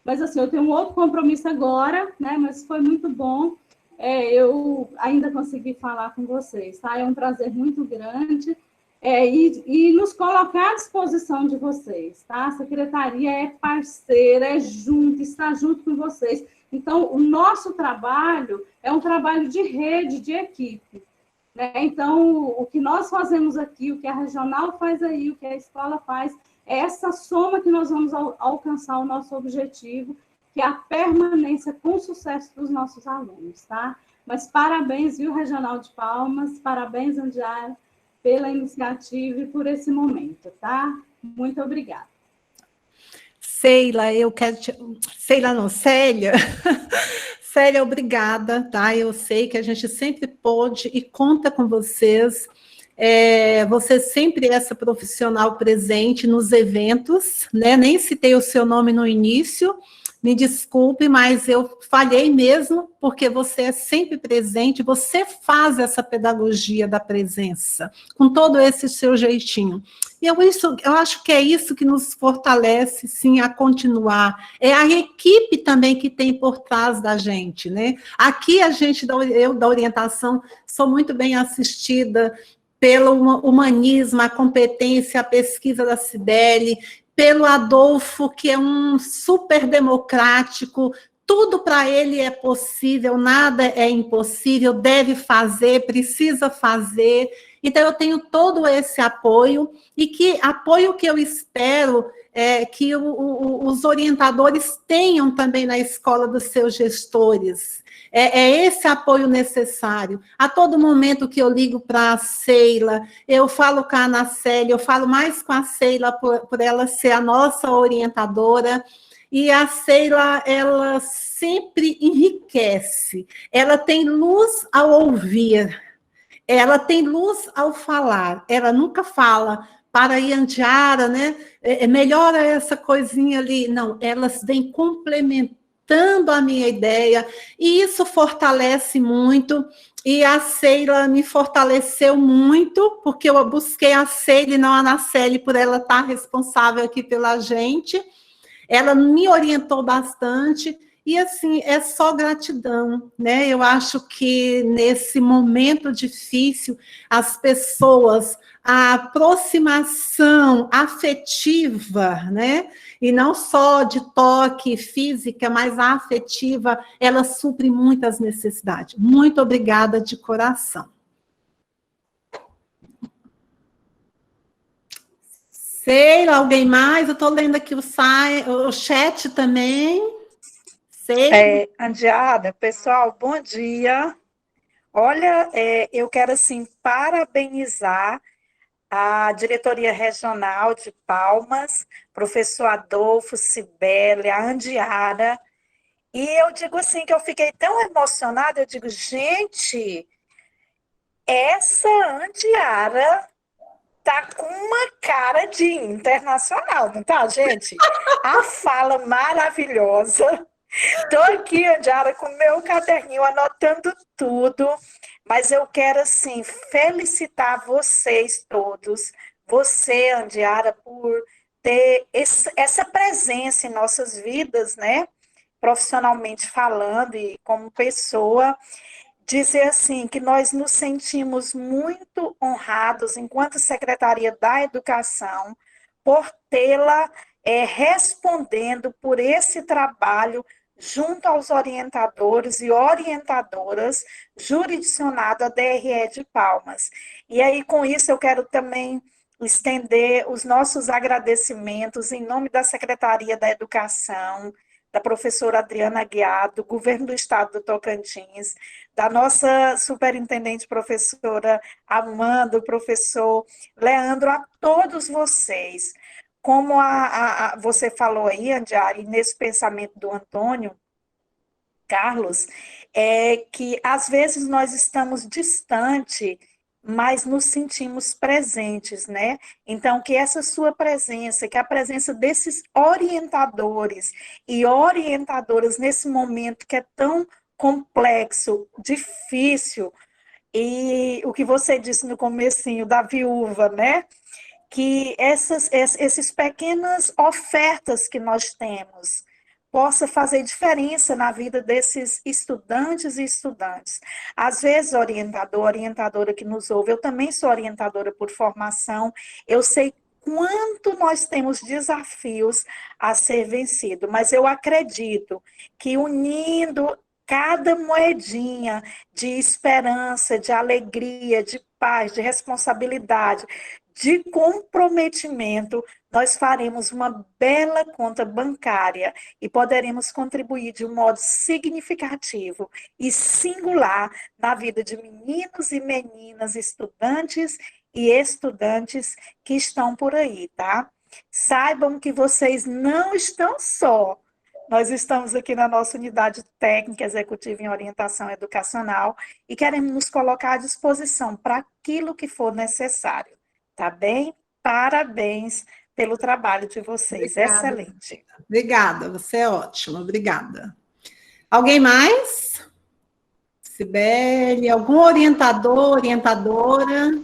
mas assim, eu tenho um outro compromisso agora, né? Mas foi muito bom. Eu ainda consegui falar com vocês, tá? É um prazer muito grande e nos colocar à disposição de vocês, tá? A secretaria é parceira, está junto com vocês. Então, o nosso trabalho é um trabalho de rede, de equipe, né? Então, o que nós fazemos aqui, o que a regional faz aí, o que a escola faz, é essa soma que nós vamos alcançar o nosso objetivo, que é a permanência com sucesso dos nossos alunos, tá? Mas parabéns, viu, Regional de Palmas, parabéns, Andiara, pela iniciativa e por esse momento, tá? Muito obrigada. Sheila, Célia. Célia, obrigada, tá? Eu sei que a gente sempre pôde e conta com vocês. Você sempre é essa profissional presente nos eventos, né? Nem citei o seu nome no início, me desculpe, mas eu falhei mesmo, porque você é sempre presente, você faz essa pedagogia da presença, com todo esse seu jeitinho. E eu acho que é isso que nos fortalece, sim, a continuar. É a equipe também que tem por trás da gente, né? Aqui a gente, eu da orientação, sou muito bem assistida pelo humanismo, a competência, a pesquisa da Cibele, pelo Adolfo, que é um super democrático, tudo para ele é possível, nada é impossível, deve fazer, precisa fazer. Então, eu tenho todo esse apoio, e que apoio que eu espero que os orientadores tenham também na escola dos seus gestores. É esse apoio necessário. A todo momento que eu ligo para a Sheila, eu falo com a Ana Célia, eu falo mais com a Sheila por ela ser a nossa orientadora, e a Sheila, ela sempre enriquece, ela tem luz ao ouvir, ela tem luz ao falar, ela nunca fala para a Andiara, né? Melhora essa coisinha ali. Não, elas vêm complementando a minha ideia, e isso fortalece muito, e a Sheila me fortaleceu muito, porque eu busquei a Sheila e não a Anaceli, por ela estar responsável aqui pela gente. Ela me orientou bastante, e assim, é só gratidão, né? Eu acho que nesse momento difícil, as pessoas, a aproximação afetiva, né? E não só de toque física, mas a afetiva, ela supre muitas necessidades. Muito obrigada de coração. Sheila, alguém mais? Eu estou lendo aqui o chat também. Andiara, pessoal, bom dia. Olha, eu quero, assim, parabenizar a Diretoria Regional de Palmas, professor Adolfo, Cibele, a Andiara, e eu digo assim, que eu fiquei tão emocionada, eu digo, gente, essa Andiara tá com uma cara de internacional, não tá, gente? A fala maravilhosa. Estou aqui, Andiara, com meu caderninho, anotando tudo, mas eu quero, assim, felicitar vocês todos, você, Andiara, por ter essa presença em nossas vidas, né? Profissionalmente falando e como pessoa, dizer assim que nós nos sentimos muito honrados, enquanto Secretaria da Educação, por tê-la respondendo por esse trabalho junto aos orientadores e orientadoras jurisdicionado a DRE de Palmas. E aí, com isso, eu quero também estender os nossos agradecimentos em nome da Secretaria da Educação, da professora Adriana Aguiar, do Governo do Estado do Tocantins, da nossa superintendente professora Amanda, o professor Leandro, a todos vocês. Como você falou aí, Andiara, nesse pensamento do Antônio Carlos, que às vezes nós estamos distante, mas nos sentimos presentes, né? Então, que essa sua presença, que a presença desses orientadores e orientadoras nesse momento que é tão complexo, difícil, e o que você disse no comecinho da viúva, né? Que esses pequenas ofertas que nós temos possa fazer diferença na vida desses estudantes e estudantes. Às vezes, orientadora que nos ouve, eu também sou orientadora por formação, eu sei quanto nós temos desafios a ser vencido, mas eu acredito que unindo cada moedinha de esperança, de alegria, de paz, de responsabilidade, de comprometimento, nós faremos uma bela conta bancária e poderemos contribuir de um modo significativo e singular na vida de meninos e meninas, estudantes e estudantes que estão por aí, tá? Saibam que vocês não estão só. Nós estamos aqui na nossa unidade técnica executiva em orientação educacional e queremos nos colocar à disposição para aquilo que for necessário. Tá bem? Parabéns pelo trabalho de vocês. Obrigada. Excelente. Obrigada, você é ótima. Obrigada. Alguém mais? Cibele, algum orientador, orientadora?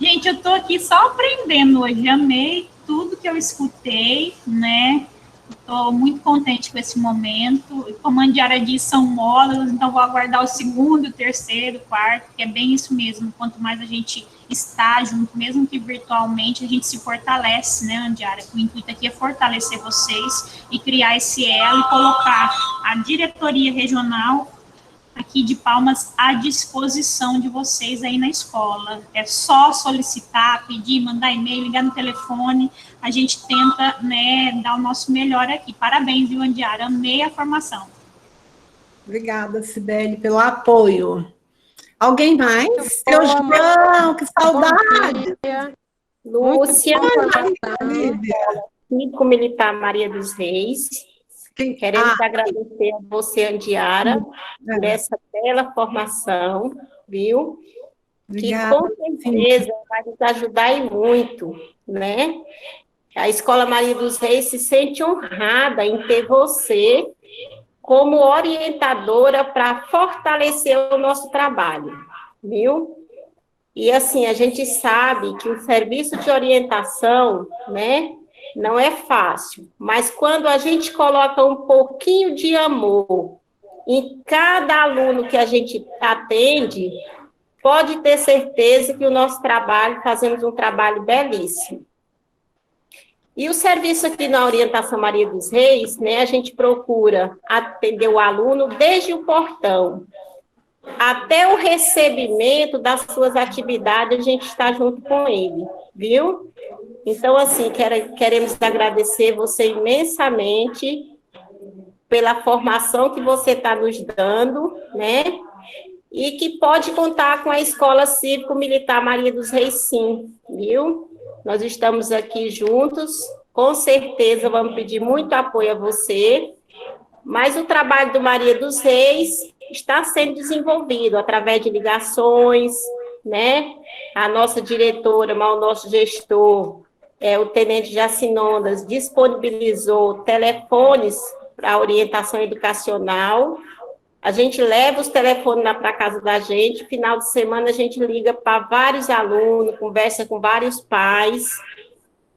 Gente, eu estou aqui só aprendendo hoje. Amei tudo que eu escutei, né? Estou muito contente com esse momento. Como a Andiara disse, são módulos, então vou aguardar o segundo, o terceiro, o quarto, que é bem isso mesmo. Quanto mais a gente está junto, mesmo que virtualmente, a gente se fortalece, né, Andiara? O intuito aqui é fortalecer vocês e criar esse elo e colocar a diretoria regional aqui de Palmas à disposição de vocês aí na escola. É só solicitar, pedir, mandar e-mail, ligar no telefone, a gente tenta, né, dar o nosso melhor aqui. Parabéns, viu, Andiara? Amei a formação. Obrigada, Cibele, pelo apoio. Alguém mais? Seu João, que saudade! Lúcia, Cívico Militar Maria dos Reis. Queremos agradecer a você, Andiara, por essa bela formação, viu? Obrigada. Que com certeza vai nos ajudar e muito, né? A Escola Maria dos Reis se sente honrada em ter você como orientadora para fortalecer o nosso trabalho, viu? E assim, a gente sabe que o serviço de orientação, né, não é fácil, mas quando a gente coloca um pouquinho de amor em cada aluno que a gente atende, pode ter certeza que o nosso trabalho, fazemos um trabalho belíssimo. E o serviço aqui na Orientação Maria dos Reis, né, a gente procura atender o aluno desde o portão até o recebimento das suas atividades, a gente está junto com ele, viu? Então, assim, queremos agradecer você imensamente pela formação que você está nos dando, né? e que pode contar com a Escola Cívico-Militar Maria dos Reis, sim, viu? Nós estamos aqui juntos, com certeza vamos pedir muito apoio a você, mas o trabalho do Maria dos Reis está sendo desenvolvido através de ligações, né? A nossa diretora, o nosso gestor, o Tenente Jacinondas, disponibilizou telefones para orientação educacional. A gente leva os telefones lá para casa da gente, final de semana a gente liga para vários alunos, conversa com vários pais,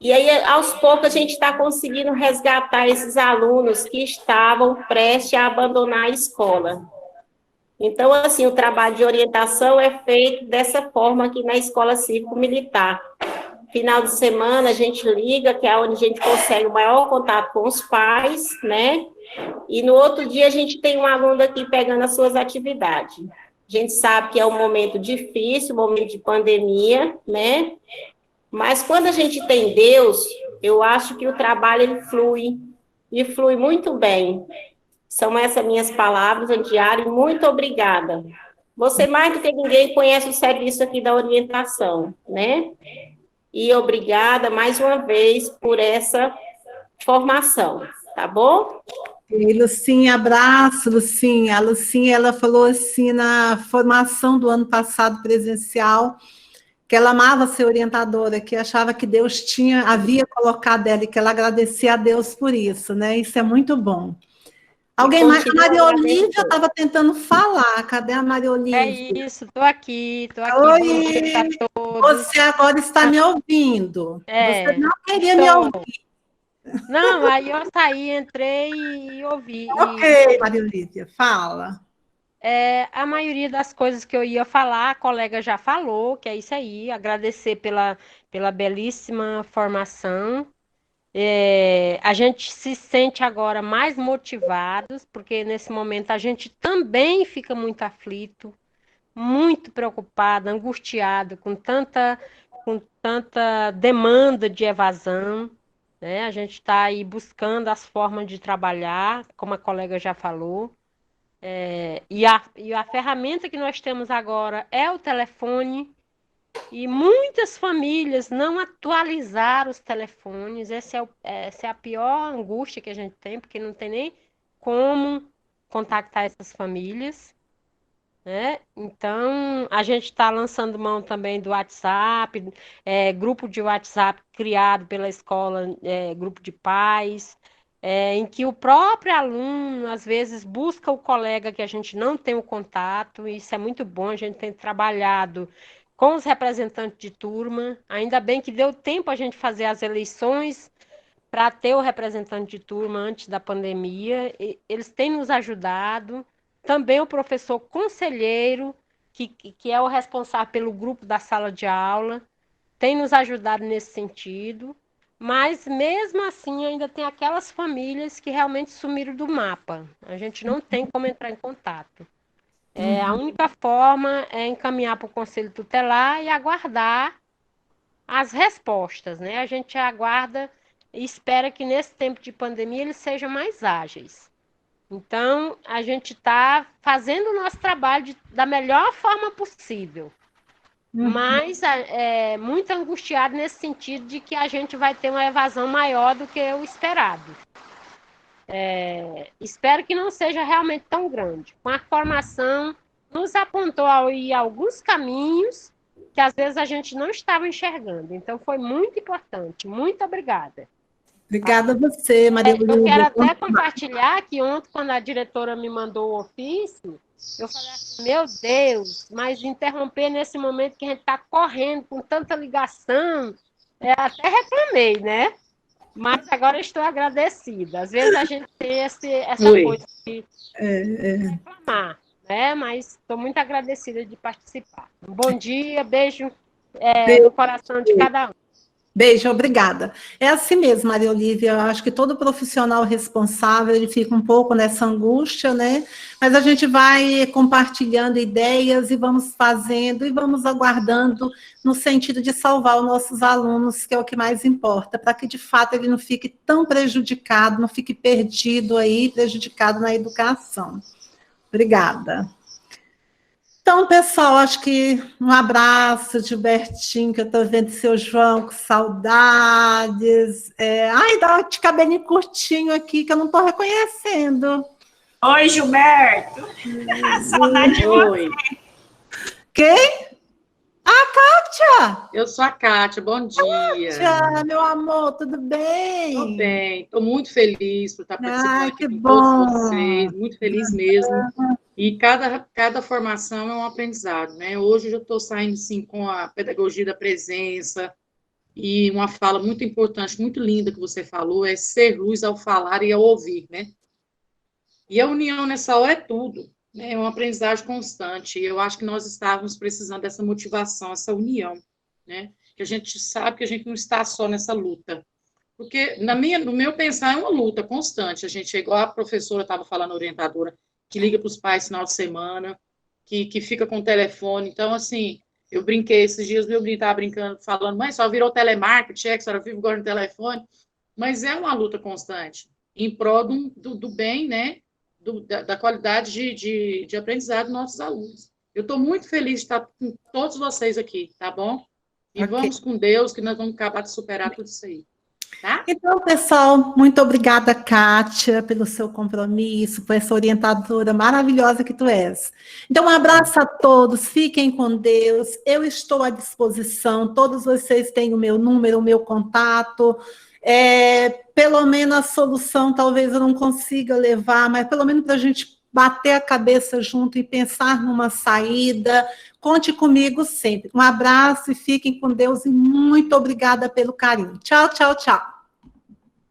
e aí, aos poucos, a gente está conseguindo resgatar esses alunos que estavam prestes a abandonar a escola. Então, assim, o trabalho de orientação é feito dessa forma aqui na Escola Cívico-Militar. Final de semana, a gente liga, que é onde a gente consegue o maior contato com os pais, né? E no outro dia, a gente tem um aluno aqui pegando as suas atividades. A gente sabe que é um momento difícil, um momento de pandemia, né? Mas quando a gente tem Deus, eu acho que o trabalho ele flui, e flui muito bem. São essas minhas palavras, Andiara, e muito obrigada. Você, mais do que ninguém, conhece o serviço aqui da orientação, né? E obrigada, mais uma vez, por essa formação, tá bom? E, Lucinha, abraço, Lucinha. A Lucinha, ela falou assim, na formação do ano passado presencial, que ela amava ser orientadora, que achava que Deus havia colocado ela, e que ela agradecia a Deus por isso, né? Isso é muito bom. Alguém mais? A Maria Olívia estava tentando falar. Cadê a Maria Olívia? É isso, estou aqui. Oi, Bom dia a todos. você agora está me ouvindo. Você não queria me ouvir. Não, aí eu saí, entrei e ouvi. Ok, Maria Olívia, fala. A maioria das coisas que eu ia falar, a colega já falou, que é isso aí, agradecer pela belíssima formação. A gente se sente agora mais motivados, porque nesse momento a gente também fica muito aflito, muito preocupado, angustiado com tanta demanda de evasão, né? A gente está aí buscando as formas de trabalhar, como a colega já falou. E a ferramenta que nós temos agora é o telefone, e muitas famílias não atualizaram os telefones. Essa é a pior angústia que a gente tem, porque não tem nem como contactar essas famílias, né? Então, a gente está lançando mão também do WhatsApp, grupo de WhatsApp criado pela escola, grupo de pais, em que o próprio aluno, às vezes, busca o colega que a gente não tem o contato. Isso é muito bom, a gente tem trabalhado com os representantes de turma. Ainda bem que deu tempo a gente fazer as eleições para ter o representante de turma antes da pandemia. Eles têm nos ajudado. Também o professor conselheiro, que é o responsável pelo grupo da sala de aula, tem nos ajudado nesse sentido. Mas, mesmo assim, ainda tem aquelas famílias que realmente sumiram do mapa. A gente não tem como entrar em contato. A única forma é encaminhar para o Conselho Tutelar e aguardar as respostas, né? A gente aguarda e espera que, nesse tempo de pandemia, eles sejam mais ágeis. Então, a gente está fazendo o nosso trabalho da melhor forma possível. Mas muito angustiado nesse sentido de que a gente vai ter uma evasão maior do que o esperado. Espero que não seja realmente tão grande. Com a formação, nos apontou aí alguns caminhos que às vezes a gente não estava enxergando. Então, foi muito importante. Muito obrigada. Obrigada a você, Maria Olívia. Eu quero até compartilhar que ontem, quando a diretora me mandou o ofício, eu falei assim, meu Deus, mas interromper nesse momento que a gente está correndo com tanta ligação, até reclamei, né? Mas agora estou agradecida. Às vezes a gente tem essa coisa de reclamar, né? Mas estou muito agradecida de participar. Um bom dia, beijo no coração de cada um. Beijo, obrigada. É assim mesmo, Maria Olívia, eu acho que todo profissional responsável, ele fica um pouco nessa angústia, né? Mas a gente vai compartilhando ideias e vamos fazendo e vamos aguardando no sentido de salvar os nossos alunos, que é o que mais importa, para que, de fato, ele não fique tão prejudicado, não fique perdido aí, prejudicado na educação. Obrigada. Então, pessoal, acho que um abraço, Gilbertinho, que eu estou vendo seu João com saudades. Ai, dá de cabelinho curtinho aqui, que eu não estou reconhecendo. Oi, Gilberto. Saudade de você. Quem? Kátia! Eu sou a Kátia, bom dia. Kátia, meu amor, tudo bem? Tudo bem, estou muito feliz por estar participando aqui com bom. todos vocês, muito feliz mesmo. E cada formação é um aprendizado, né? Hoje eu estou saindo, sim, com a pedagogia da presença, e uma fala muito importante, muito linda que você falou, é ser luz ao falar e ao ouvir, né? E a união nessa hora é tudo. É uma aprendizagem constante, e eu acho que nós estávamos precisando dessa motivação, essa união, né? Que a gente sabe que a gente não está só nessa luta, porque no meu pensar é uma luta constante, a gente é igual a professora estava falando, a orientadora, que liga para os pais no final de semana, que fica com o telefone, então, assim, eu brinquei esses dias, meu brinco estava brincando, falando, mãe, só virou telemarketing, que a senhora vive agora no telefone, mas é uma luta constante, em prol do bem, né? Da qualidade de aprendizado dos nossos alunos. Eu estou muito feliz de estar com todos vocês aqui, tá bom? E vamos com Deus, que nós vamos acabar de superar tudo isso aí. Tá? Então, pessoal, muito obrigada, Kátia, pelo seu compromisso, por essa orientadora maravilhosa que tu és. Então, um abraço a todos, fiquem com Deus, eu estou à disposição, todos vocês têm o meu número, o meu contato. Pelo menos a solução talvez eu não consiga levar, mas pelo menos para a gente bater a cabeça junto e pensar numa saída, conte comigo sempre. Um abraço e fiquem com Deus e muito obrigada pelo carinho. Tchau, tchau, tchau.